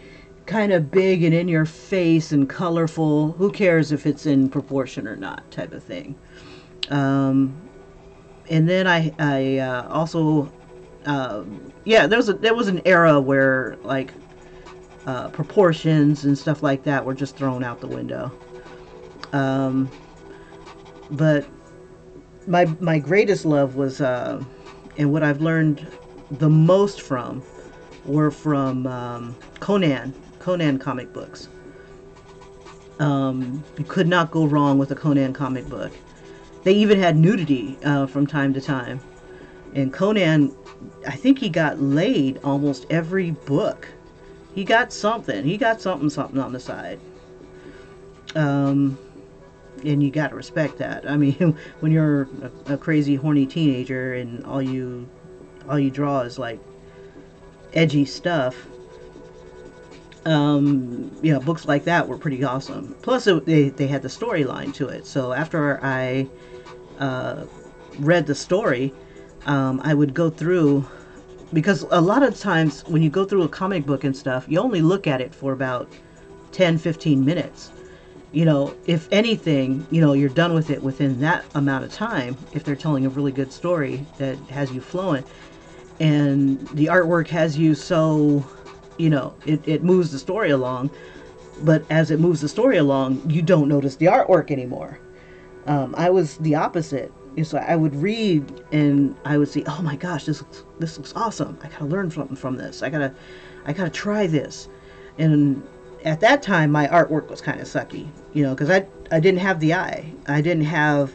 kind of big and in your face and colorful. Who cares if it's in proportion or not, type of thing. Um, and then I also yeah, there was an era where like proportions and stuff like that were just thrown out the window. Um, but my greatest love was and what I've learned the most from were from Conan comic books. You could not go wrong with a Conan comic book. They even had nudity from time to time. And Conan, I think he got laid almost every book. He got something. He got something on the side. And you got to respect that. I mean, when you're a crazy, horny teenager and all you draw is like edgy stuff, you know, books like that were pretty awesome. Plus, they had the storyline to it. So after I read the story, I would go through, because a lot of times when you go through a comic book and stuff, you only look at it for about 10-15 minutes. You know, if anything, you know, you're done with it within that amount of time if they're telling a really good story that has you flowing. And the artwork has you so, you know, it moves the story along. But as it moves the story along, you don't notice the artwork anymore. I was the opposite. So I would read and I would see, oh my gosh, this looks awesome. I gotta learn something from this. I gotta try this. And at that time, my artwork was kind of sucky, you know, because I didn't have the eye. I didn't have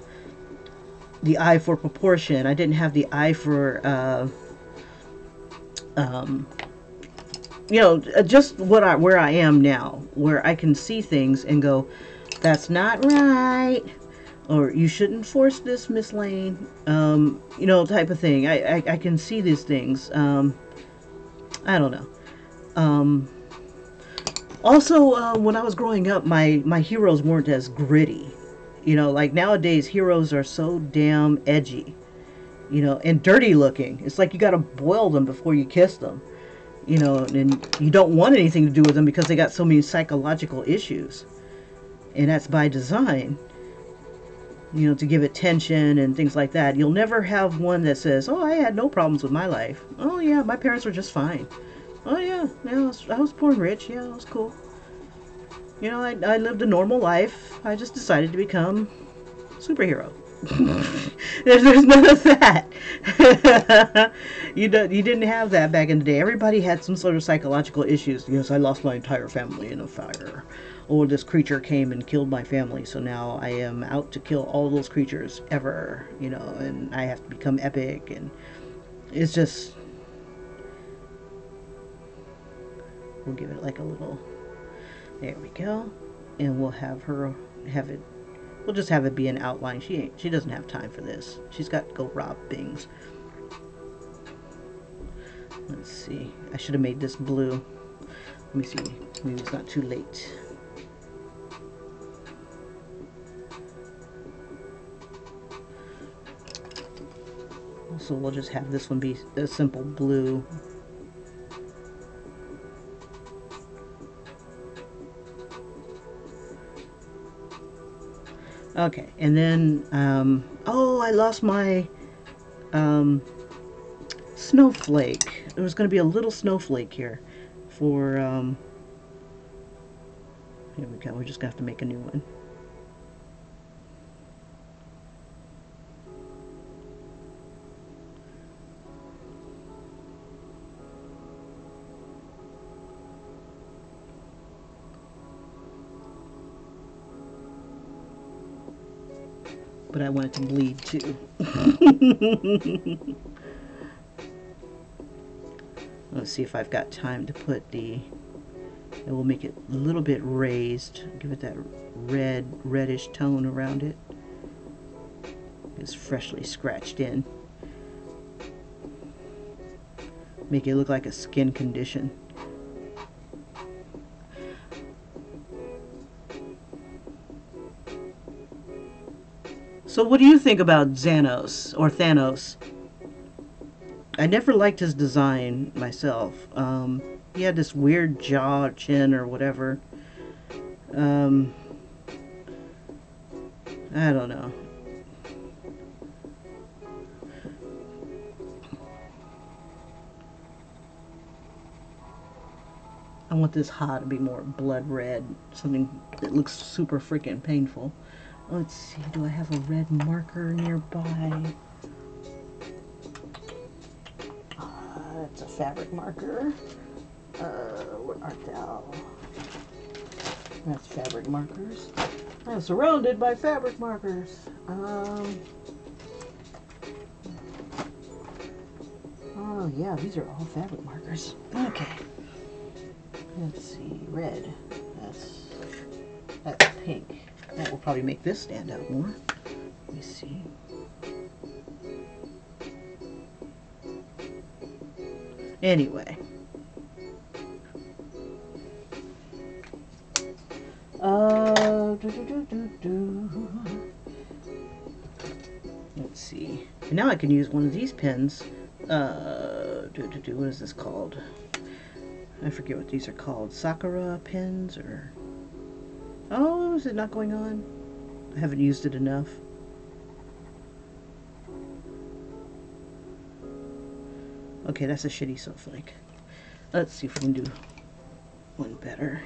the eye for proportion. I didn't have the eye for, you know, just where I am now, where I can see things and go, that's not right. or you shouldn't force this, Miss Lane, you know, type of thing. I can see these things. I don't know. Um, Also, when I was growing up, my heroes weren't as gritty. You know, like nowadays, heroes are so damn edgy, you know, and dirty looking. It's like you got to boil them before you kiss them, you know, and you don't want anything to do with them because they got so many psychological issues. And that's by design, you know, to give it tension and things like that. You'll never have one that says, "Oh, I had no problems with my life. Oh, yeah, my parents were just fine. Oh, yeah, I was poor and rich. Yeah, it was cool. You know, I lived a normal life. I just decided to become a superhero." There's none of that. You didn't have that back in the day. Everybody had some sort of psychological issues. Yes, I lost my entire family in a fire. Or this creature came and killed my family, so now I am out to kill all those creatures ever, you know, and I have to become epic. And it's just, we'll give it like a little, there we go. And we'll have her have it, we'll just have it be an outline. She doesn't have time for this. She's got to go rob things. Let's see. I should have made this blue. Let me see. Maybe it's not too late. So we'll just have this one be a simple blue. Okay, and then, oh, I lost my snowflake. There was going to be a little snowflake here for, here we go. We're just going to have to make a new one. But I want it to bleed too. Let's see if I've got time to put the, it will make it a little bit raised, give it that reddish tone around it. It's freshly scratched in. Make it look like a skin condition. So what do you think about Xanos or Thanos? I never liked his design myself. He had this weird jaw, chin, or whatever. I don't know. I want this Ha to be more blood red, something that looks super freaking painful. Let's see, do I have a red marker nearby? That's a fabric marker. Where art thou? That's fabric markers. I'm surrounded by fabric markers. Oh yeah, these are all fabric markers. Okay. Let's see, red. That's pink. That will probably make this stand out more. Let me see. Anyway. Let's see. And now I can use one of these pens. What is this called? I forget what these are called. Sakura pens or... Oh, is it not going on? I haven't used it enough. Okay, that's a shitty snowflake. Let's see if we can do one better.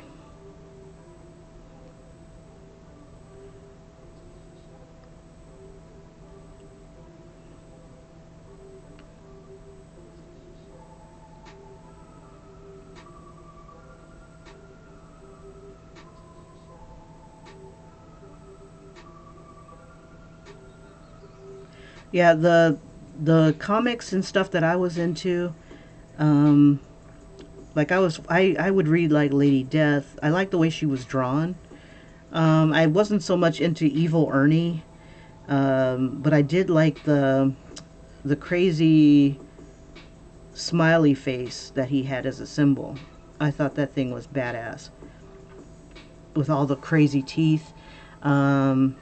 Yeah, the comics and stuff that I was into, like I would read like Lady Death. I liked the way she was drawn. I wasn't so much into Evil Ernie. But I did like the crazy smiley face that he had as a symbol. I thought that thing was badass with all the crazy teeth. I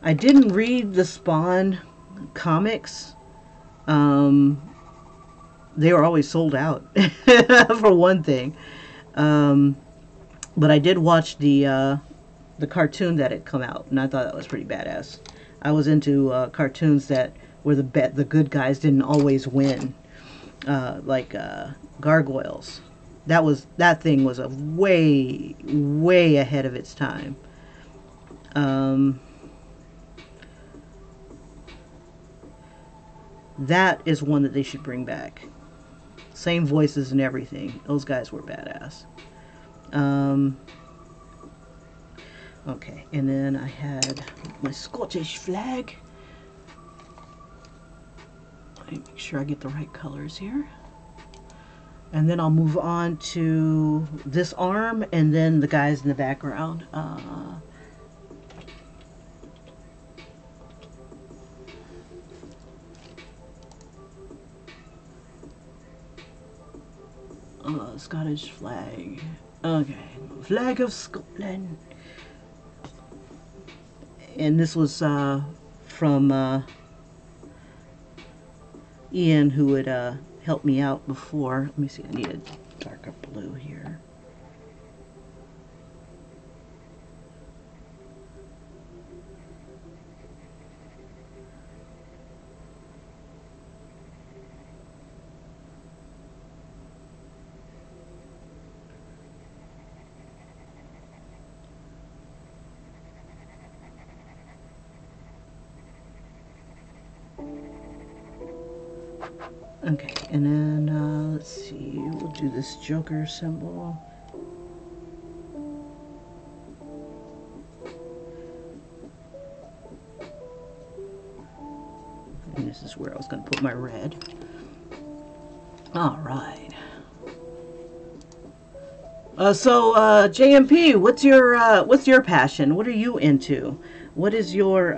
didn't read the Spawn comics. They were always sold out for one thing. But I did watch the cartoon that had come out, and I thought that was pretty badass. I was into cartoons that where the good guys didn't always win, like Gargoyles. That thing was a way ahead of its time. That is one that they should bring back. Same voices and everything. Those guys were badass. Okay, and then I had my Scottish flag. Let me make sure I get the right colors here. And then I'll move on to this arm and then the guys in the background. Scottish flag. Okay, flag of Scotland. And this was from Ian, who had helped me out before. Let me see, I need a darker blue here. Okay, and then let's see, we'll do this Joker symbol. And this is where I was going to put my red. All right. So JMP, what's your passion? What are you into? What is your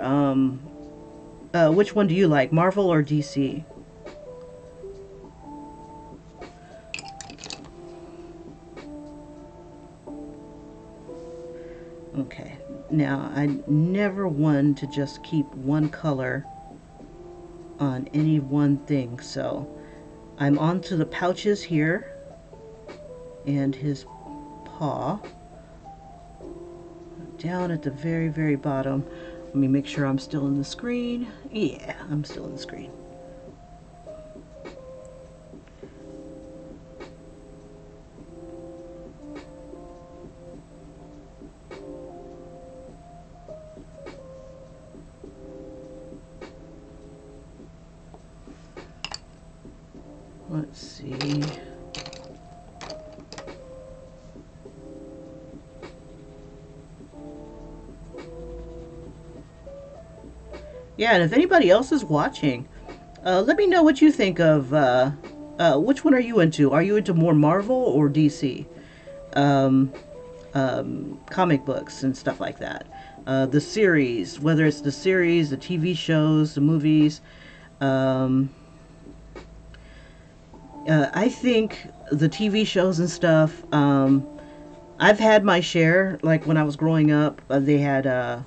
which one do you like, Marvel or DC? Okay, now I never one to just keep one color on any one thing, so I'm on to the pouches here and his paw down at the very bottom. Let me make sure I'm still in the screen. Yeah, I'm still in the screen. Let's see. Yeah, and if anybody else is watching, let me know what you think of, which one are you into? Are you into more Marvel or DC? Comic books and stuff like that. The series, whether it's the series, the TV shows, the movies. I think the TV shows and stuff, I've had my share. Like when I was growing up, they had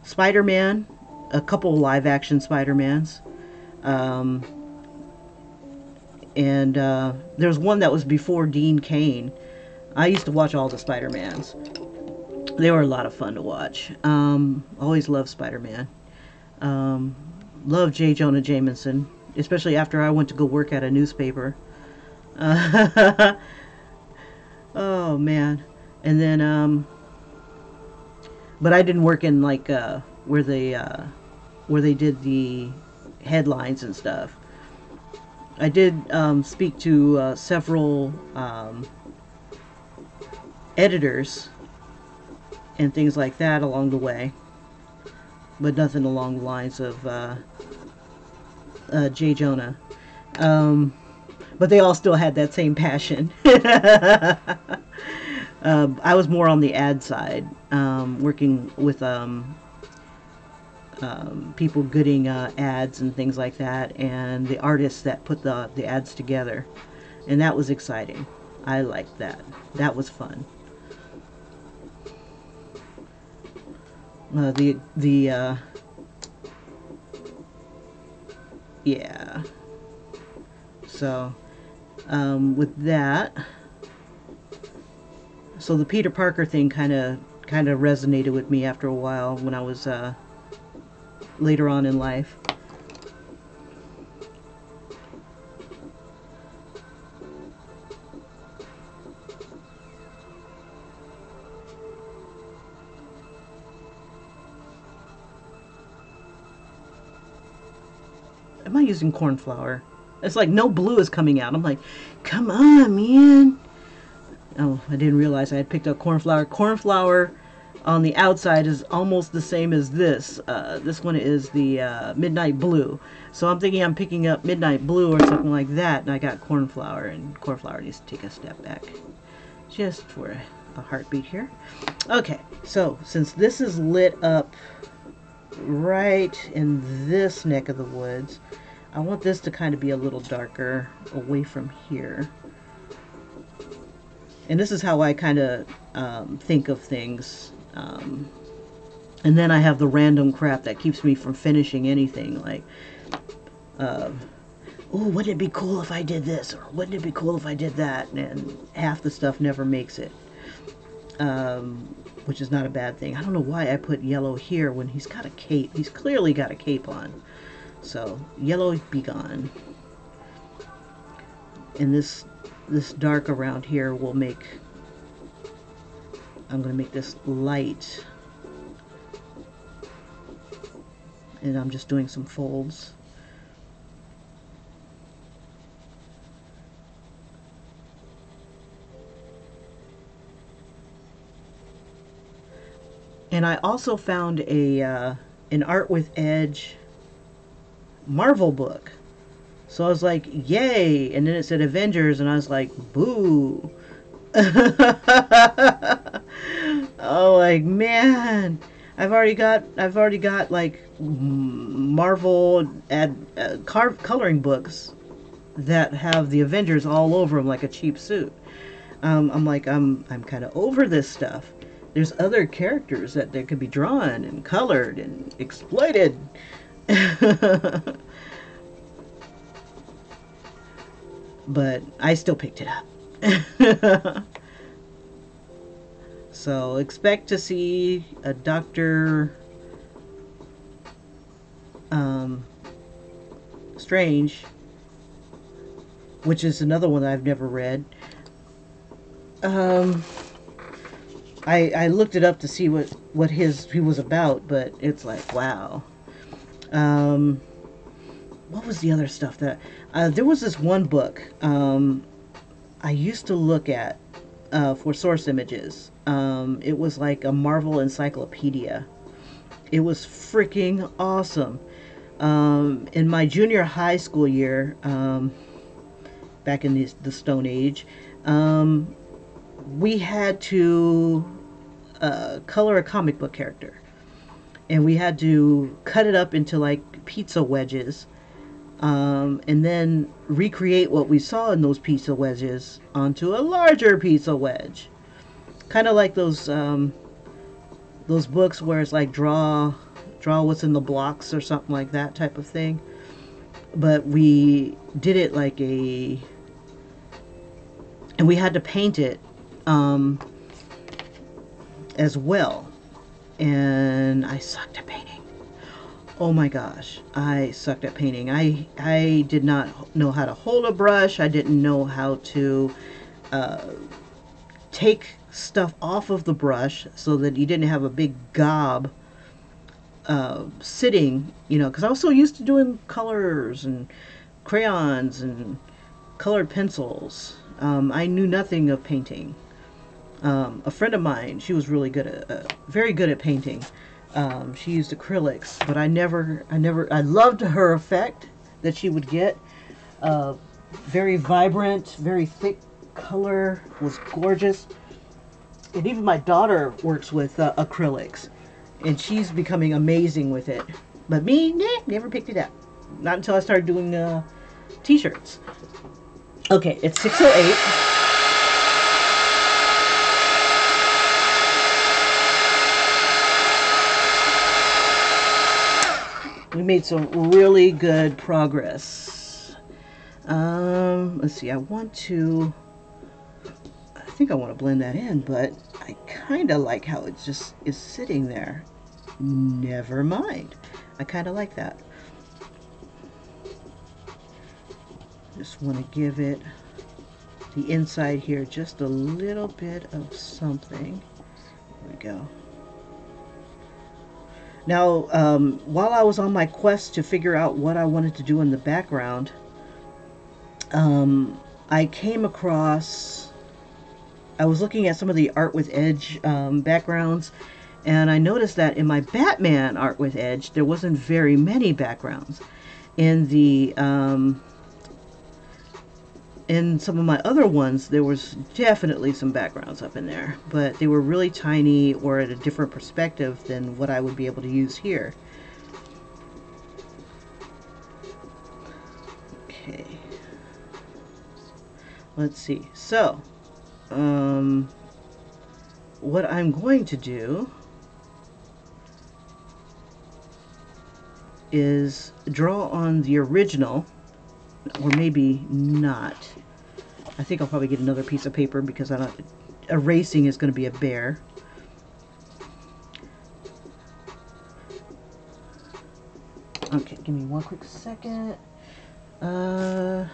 Spider-Man, a couple live action Spider-Mans. And there's one that was before Dean Cain. I used to watch all the Spider-Mans. They were a lot of fun to watch. Always loved Spider-Man. Loved J. Jonah Jameson, especially after I went to go work at a newspaper. Oh man. And then but I didn't work in like where they did the headlines and stuff. I did speak to several editors and things like that along the way, but nothing along the lines of J. Jonah. But they all still had that same passion. I was more on the ad side, working with people getting ads and things like that, and the artists that put the ads together. And that was exciting. I liked that. That was fun. Yeah. So with that, so the Peter Parker thing kind of resonated with me after a while when I was later on in life. Am I using corn flour? It's like no blue is coming out. I'm like, come on, man. Oh, I didn't realize I had picked up corn flour. Corn flour on the outside is almost the same as this. This one is the Midnight Blue. So I'm thinking I'm picking up Midnight Blue or something like that, and I got corn flour, and corn flour needs to take a step back. Just for a heartbeat here. Okay, so since this is lit up right in this neck of the woods, I want this to kind of be a little darker away from here. And this is how I kind of think of things. And then I have the random crap that keeps me from finishing anything. Like, oh, wouldn't it be cool if I did this? Or wouldn't it be cool if I did that? And half the stuff never makes it. Which is not a bad thing. I don't know why I put yellow here when he's got a cape. He's clearly got a cape on. So, yellow be gone. And this dark around here will make, I'm going to make this light. And I'm just doing some folds. And I also found an Art with Edge Marvel book. So I was like, yay! And then it said Avengers, and I was like, boo! Oh, like, man, I've already got like Marvel coloring books that have the Avengers all over them like a cheap suit. I'm like, I'm kind of over this stuff. There's other characters that could be drawn and colored and exploited. But I still picked it up. So expect to see a Doctor Strange, which is another one that I've never read. I looked it up to see what he was about, but it's like, wow. What was the other stuff that there was this one book I used to look at for source images. It was like a Marvel encyclopedia. It was freaking awesome. In my junior high school year, back in the Stone Age, we had to color a comic book character. And we had to cut it up into like pizza wedges. And then recreate what we saw in those pizza wedges onto a larger pizza wedge. Kind of like those books where it's like draw what's in the blocks or something like that type of thing. But we did it like and we had to paint it as well. And I sucked at painting. Oh my gosh, I sucked at painting. I did not know how to hold a brush. I didn't know how to take stuff off of the brush so that you didn't have a big gob sitting, because I was so used to doing colors and crayons and colored pencils. I knew nothing of painting. A friend of mine, she was really very good at painting. She used acrylics, but I loved her effect that she would get. Very vibrant, very thick color, was gorgeous. And even my daughter works with acrylics, and she's becoming amazing with it. But me, nah, never picked it up. Not until I started doing t-shirts. Okay, it's 6:08. We made some really good progress. Let's see, I think I want to blend that in, but I kind of like how it just is sitting there. Never mind. I kind of like that. Just want to give it, the inside here, just a little bit of something. There we go. Now, while I was on my quest to figure out what I wanted to do in the background, I came across, I was looking at some of the Art with Edge backgrounds, and I noticed that in my Batman Art with Edge, there wasn't very many backgrounds. In the in some of my other ones, there was definitely some backgrounds up in there, but they were really tiny or at a different perspective than what I would be able to use here. Okay. Let's see. So, what I'm going to do is draw on the original, or maybe not. I think I'll probably get another piece of paper because erasing is going to be a bear. Okay, give me one quick second. I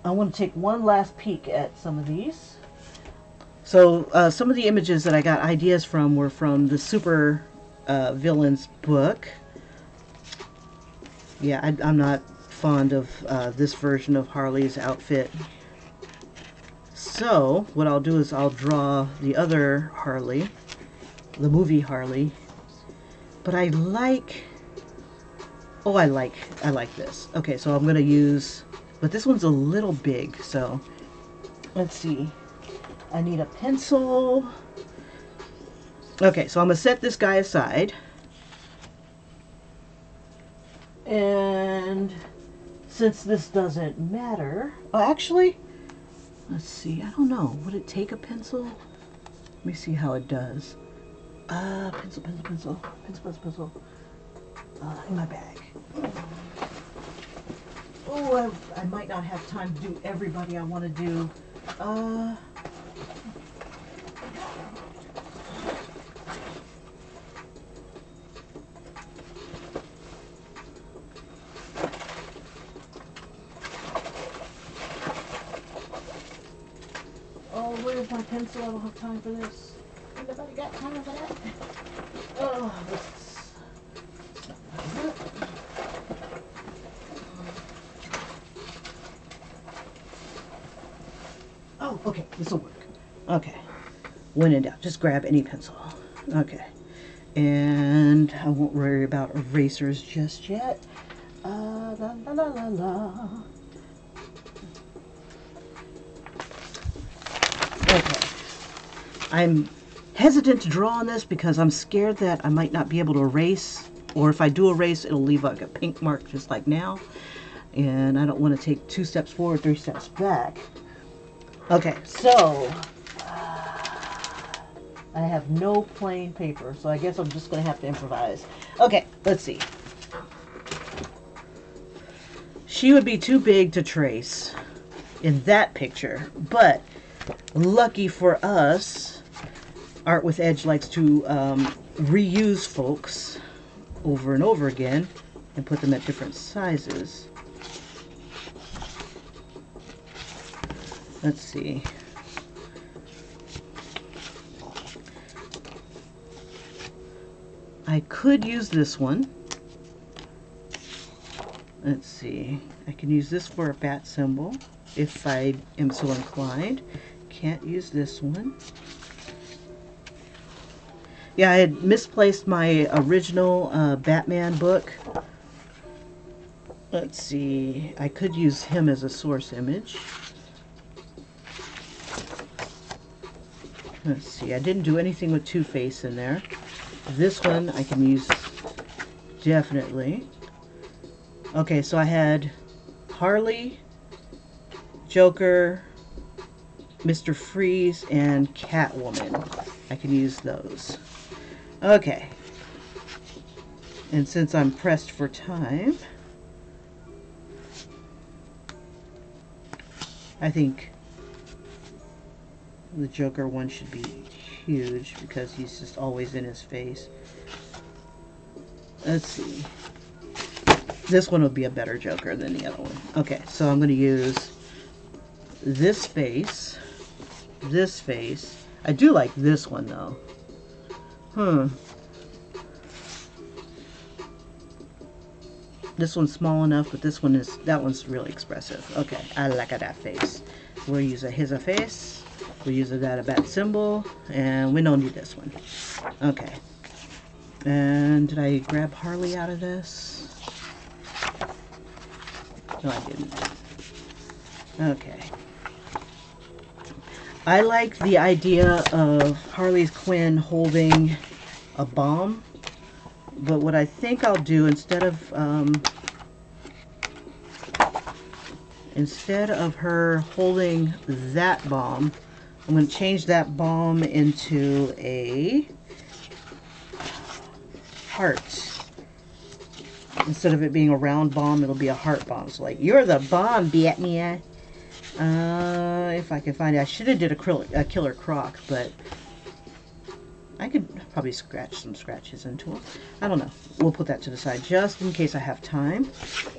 want to take one last peek at some of these. So some of the images that I got ideas from were from the Super Villains book. Yeah, I'm not fond of this version of Harley's outfit. So what I'll do is I'll draw the other Harley, the movie Harley. But I like this. Okay, so I'm gonna use, but this one's a little big, so let's see. I need a pencil. Okay, so I'm gonna set this guy aside. And since this doesn't matter, oh, actually, let's see, I don't know, would it take a pencil? Let me see how it does. Pencil, in my bag. Oh, I might not have time to do everybody I want to do. Oh, where's my pencil? I don't have time for this. Anybody got time for that? Oh, this is not good. Oh, okay, this will work. Okay, when in doubt, just grab any pencil. Okay, and I won't worry about erasers just yet. La la la la la. Okay, I'm hesitant to draw on this because I'm scared that I might not be able to erase, or if I do erase, it'll leave like a pink mark just like now, and I don't want to take 2 steps forward, 3 steps back. Okay, so I have no plain paper, so I guess I'm just going to have to improvise. Okay, let's see. She would be too big to trace in that picture, but lucky for us, Art with Edge likes to reuse folks over and over again and put them at different sizes. Let's see. I could use this one. Let's see. I can use this for a bat symbol if I am so inclined. Can't use this one. Yeah, I had misplaced my original Batman book. Let's see. I could use him as a source image. Let's see. I didn't do anything with Two-Face in there. This one I can use definitely. Okay, so I had Harley, Joker, Mr. Freeze, and Catwoman. I can use those. Okay. And since I'm pressed for time, I think the Joker one should be huge because he's just always in his face. Let's see. This one would be a better Joker than the other one. Okay, so I'm going to use this face. This face. I do like this one though. This one's small enough, but this one is, that one's really expressive. Okay, I like that face. We'll use a his a face. We'll use a that a bat symbol, and we don't need this one. Okay. And did I grab Harley out of this? No, I didn't. Okay. I like the idea of Harley Quinn holding a bomb, but what I think I'll do instead of her holding that bomb, I'm going to change that bomb into a heart. Instead of it being a round bomb, it'll be a heart bomb. So like, you're the bomb, Batman. If I can find it, I should have did a Killer Croc, but I could probably scratch some scratches into them. I don't know. We'll put that to the side just in case I have time.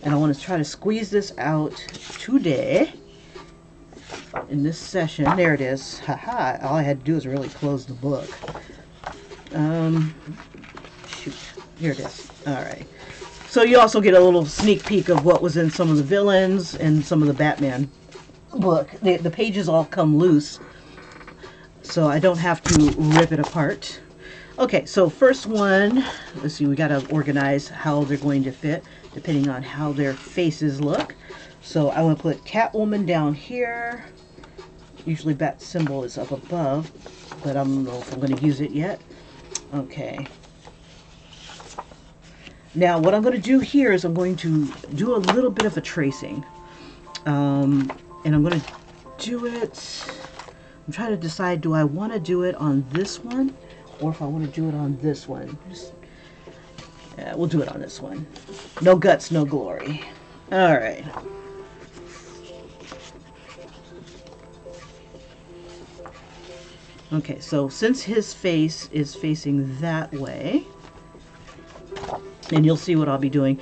And I want to try to squeeze this out today in this session. There it is. Haha. All I had to do is really close the book. Shoot. Here it is. Alright. So you also get a little sneak peek of what was in some of the villains and some of the Batman book. The pages all come loose, so I don't have to rip it apart. Okay, so first one, let's see, we got to organize how they're going to fit depending on how their faces look. So I want to put Catwoman down here. Usually bat symbol is up above, but I don't know if I'm going to use it yet. Okay. Now what I'm going to do here is I'm going to do a little bit of a tracing. And I'm going to do it, I'm trying to decide, do I want to do it on this one or if I want to do it on this one. We'll do it on this one. No guts, no glory. Alright. Okay, so since his face is facing that way, and you'll see what I'll be doing,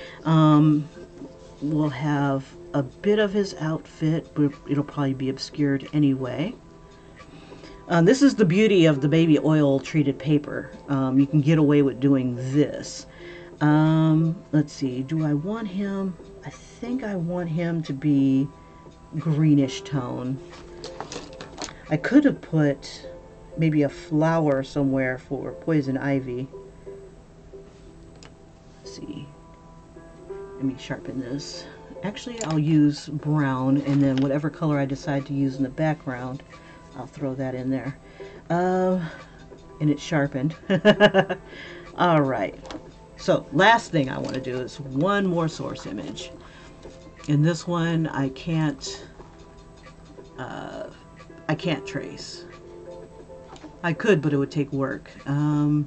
we'll have a bit of his outfit, but it'll probably be obscured anyway. This is the beauty of the baby oil treated paper. You can get away with doing this. Let's see, do I want him? I think I want him to be greenish tone. I could have put maybe a flower somewhere for poison ivy. Let's see. Let me sharpen this. Actually, I'll use brown, and then whatever color I decide to use in the background, I'll throw that in there. And it's sharpened. Alright. So, last thing I want to do is one more source image. In this one, I can't trace. I could, but it would take work. And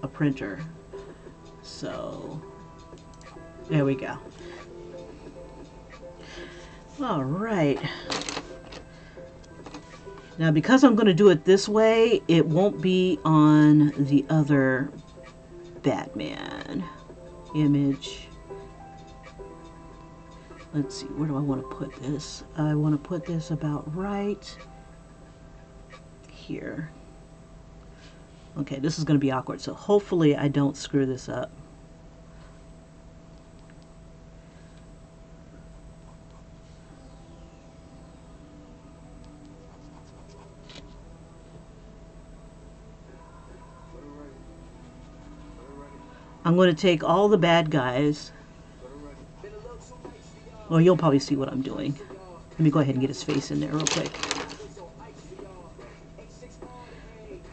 a printer. So, there we go. All right. Now, because I'm going to do it this way, it won't be on the other Batman image. Let's see, where do I want to put this? I want to put this about right here. Okay, this is going to be awkward, so hopefully I don't screw this up. I'm going to take all the bad guys. Well, you'll probably see what I'm doing. Let me go ahead and get his face in there real quick.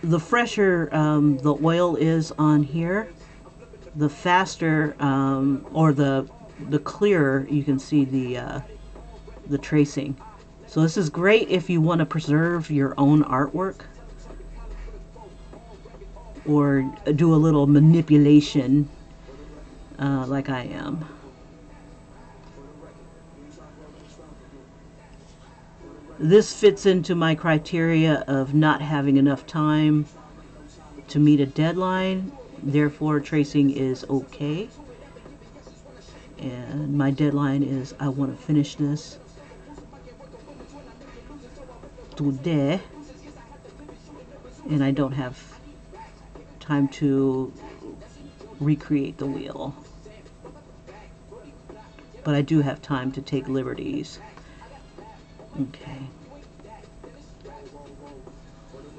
the fresher the oil is on here, the faster or the clearer you can see the tracing. So this is great if you want to preserve your own artwork or do a little manipulation like I am. This fits into my criteria of not having enough time to meet a deadline, therefore tracing is okay. And my deadline is I want to finish this today, and I don't have time to recreate the wheel, but I do have time to take liberties. Okay,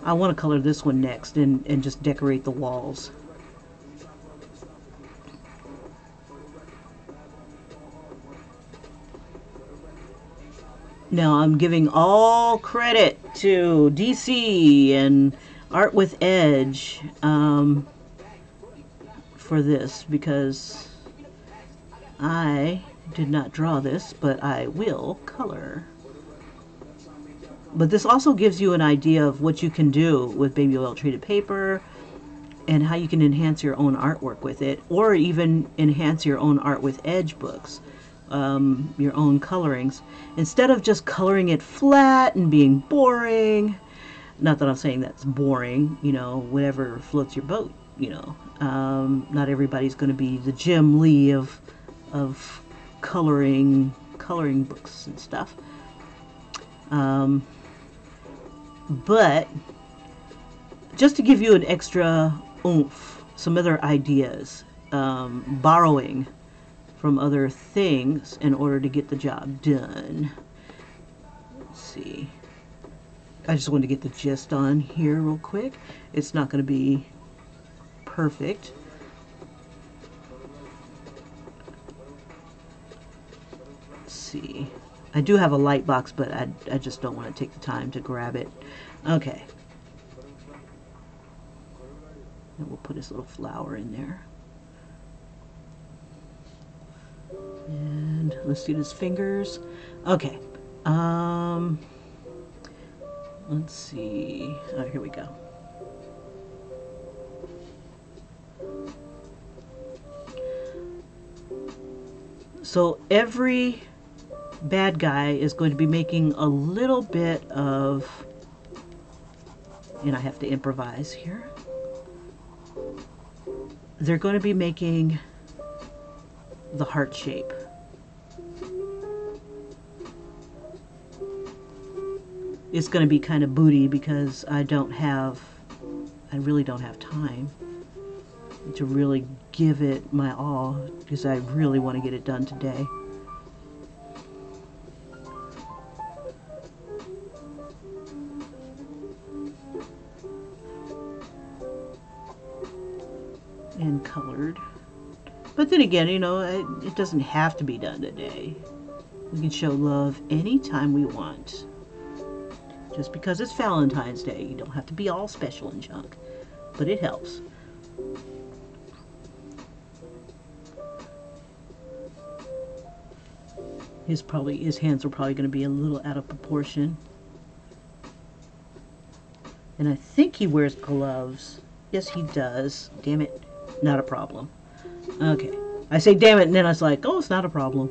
I want to color this one next and just decorate the walls. Now I'm giving all credit to DC and Art with Edge for this, because I did not draw this, but I will color. But this also gives you an idea of what you can do with baby oil treated paper and how you can enhance your own artwork with it, or even enhance your own Art with Edge books, your own colorings, instead of just coloring it flat and being boring. Not that I'm saying that's boring, you know, whatever floats your boat, you know. Not everybody's going to be the Jim Lee of coloring books and stuff. But just to give you an extra oomph, some other ideas, borrowing from other things in order to get the job done. Let's see. I just wanted to get the gist on here real quick. It's not going to be perfect. Let's see. I do have a light box, but I just don't want to take the time to grab it. Okay. And we'll put his little flower in there. And let's do his fingers. Okay. Let's see. Oh, here we go. So every bad guy is going to be making a little bit of, and I have to improvise here. They're going to be making the heart shape. It's going to be kind of booty because I really don't have time to really give it my all, because I really want to get it done today. And colored. But then again, you know, it doesn't have to be done today. We can show love anytime we want. Just because it's Valentine's Day, you don't have to be all special and junk, but it helps. His hands are probably going to be a little out of proportion. And I think he wears gloves. Yes, he does. Damn it. Not a problem. Okay. I say damn it, and then I was like, oh, it's not a problem.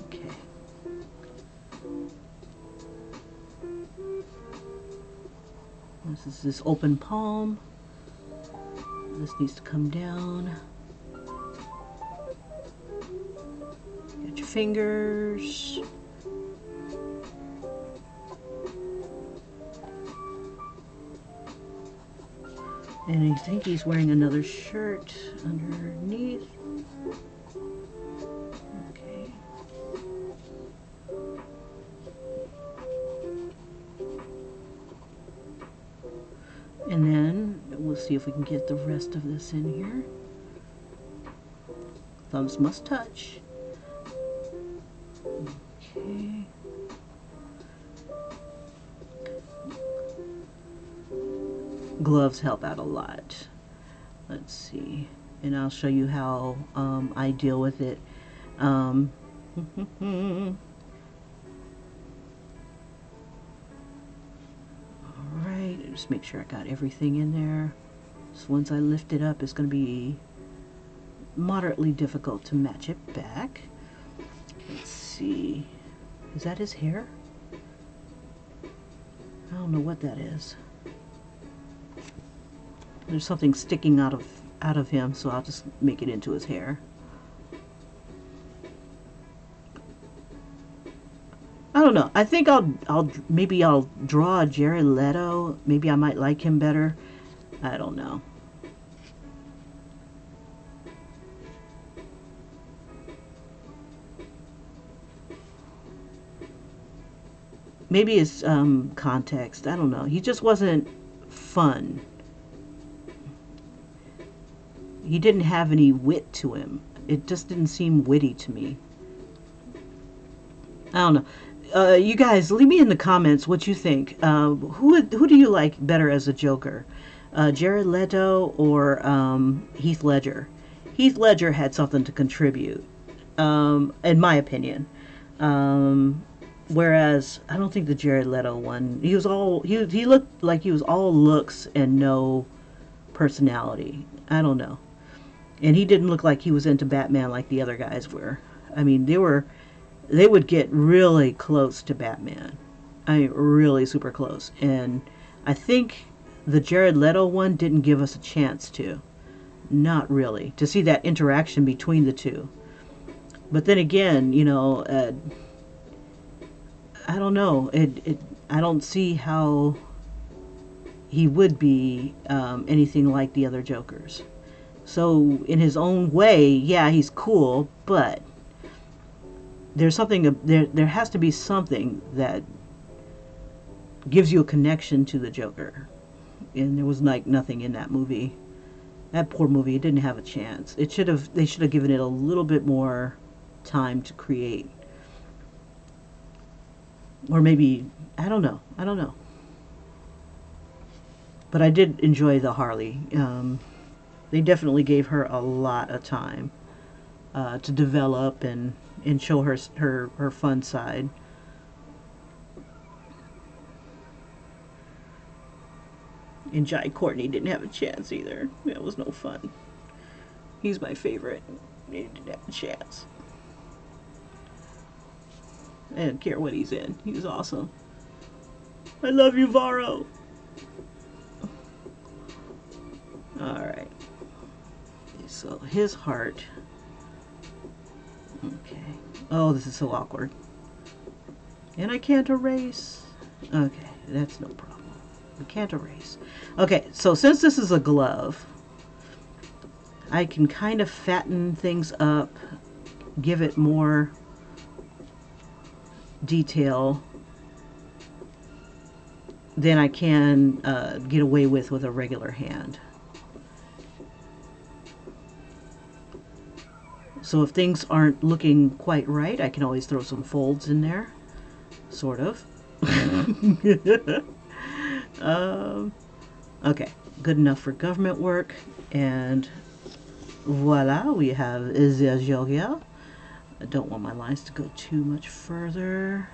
Okay. This is this open palm. This needs to come down. Got your fingers. And I think he's wearing another shirt underneath. Okay. And then we'll see if we can get the rest of this in here. Thumbs must touch. Okay. gloves help out a lot. Let's see. And I'll show you how I deal with it. Alright, just make sure I got everything in there. So once I lift it up, it's going to be moderately difficult to match it back. Let's see. Is that his hair? I don't know what that is. There's something sticking out of him, so I'll just make it into his hair. I don't know. I think maybe I'll draw Jared Leto. Maybe I might like him better. I don't know. Maybe it's context. I don't know. He just wasn't fun. He didn't have any wit to him. It just didn't seem witty to me. I don't know. You guys, leave me in the comments what you think. Who do you like better as a Joker? Jared Leto or Heath Ledger? Heath Ledger had something to contribute, in my opinion. Whereas I don't think the Jared Leto one, he looked like he was all looks and no personality. I don't know. And he didn't look like he was into Batman like the other guys were. I mean, they would get really close to Batman. I mean, really super close. And I think the Jared Leto one didn't give us a chance to. Not really. To see that interaction between the two. But then again, you know, I don't know. I don't see how he would be anything like the other Jokers. So in his own way, yeah, he's cool, but there's something there has to be something that gives you a connection to the Joker. And there was like nothing in that movie. That poor movie, it didn't have a chance. They should have given it a little bit more time to create. Or maybe, I don't know. But I did enjoy the Harley. They definitely gave her a lot of time to develop and show her fun side. And Jai Courtney didn't have a chance either. That was no fun. He's my favorite. He didn't have a chance. I didn't care what he's in. He was awesome. I love you, Varro. Alright. So his heart. Okay. Oh, this is so awkward. And I can't erase. Okay, that's no problem. I can't erase. Okay, so since this is a glove, I can kind of fatten things up, give it more detail than I can get away with a regular hand. So if things aren't looking quite right, I can always throw some folds in there, sort of. Okay, good enough for government work, and voila, we have the I don't want my lines to go too much further.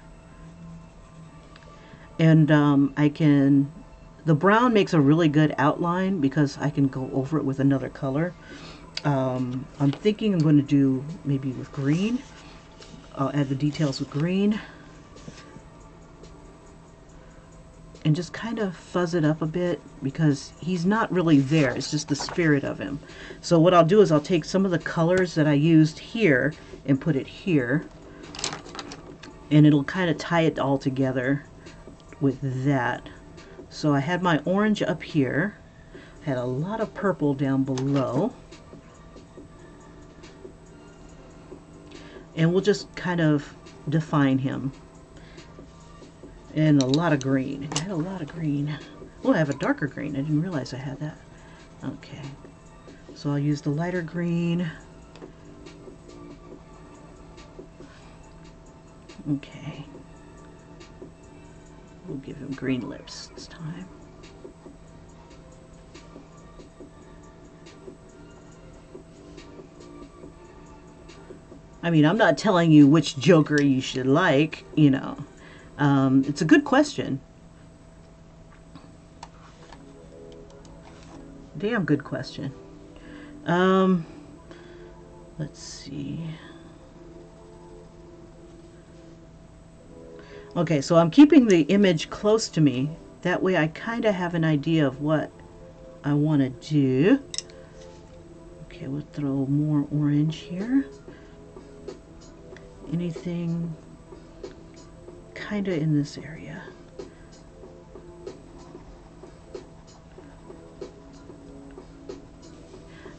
And the brown makes a really good outline because I can go over it with another color. I'm thinking I'm going to do maybe with green. I'll add the details with green. And just kind of fuzz it up a bit because he's not really there. It's just the spirit of him. So what I'll do is I'll take some of the colors that I used here and put it here. And it'll kind of tie it all together with that. So I had my orange up here. I had a lot of purple down below. And we'll just kind of define him. And a lot of green. I had a lot of green. Oh, I have a darker green. I didn't realize I had that. Okay. So I'll use the lighter green. Okay. We'll give him green lips this time. I mean, I'm not telling you which Joker you should like, you know. It's a good question. Damn good question. Let's see. Okay, so I'm keeping the image close to me. That way I kind of have an idea of what I want to do. Okay, we'll throw more orange here. Anything kind of in this area.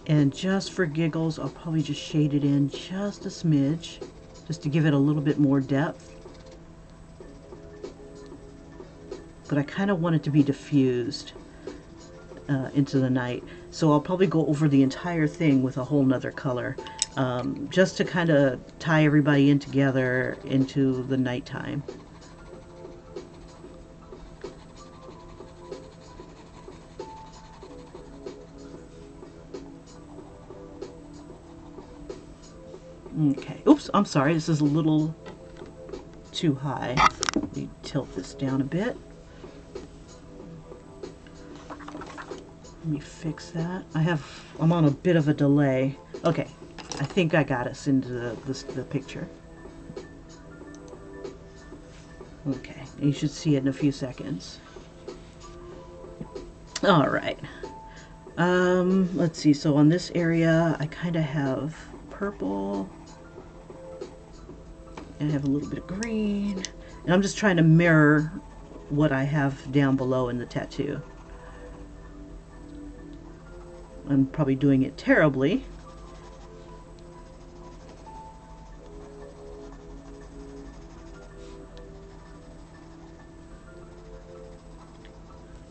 And just for giggles, I'll probably just shade it in just a smidge, just to give it a little bit more depth. But I kind of want it to be diffused into the night. So I'll probably go over the entire thing with a whole nother color, just to kind of tie everybody in together into the nighttime. Okay, oops, I'm sorry, this is a little too high. Let me tilt this down a bit. Let me fix that. I'm on a bit of a delay. Okay, I think I got us into the picture. Okay, you should see it in a few seconds. All right. Let's see, so on this area, I kind of have purple. I have a little bit of green, and I'm just trying to mirror what I have down below in the tattoo. I'm probably doing it terribly.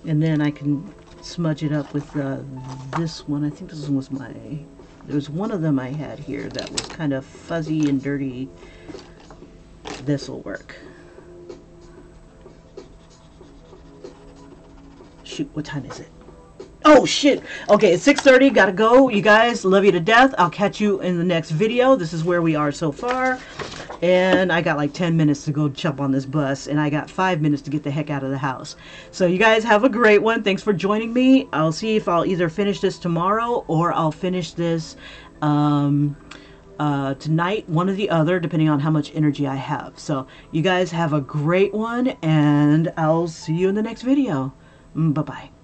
And then I can smudge it up with this one. I think this one was there was one of them I had here that was kind of fuzzy and dirty. This will work. Shoot, what time is it? Oh shit. Okay, it's 6:30. Gotta go. You guys, love you to death. I'll catch you in the next video. This is where we are so far. And I got like 10 minutes to go jump on this bus, and I got 5 minutes to get the heck out of the house. So you guys have a great one. Thanks for joining me. I'll see if I'll either finish this tomorrow or I'll finish this tonight, one or the other, depending on how much energy I have. So you guys have a great one, and I'll see you in the next video. Bye-bye.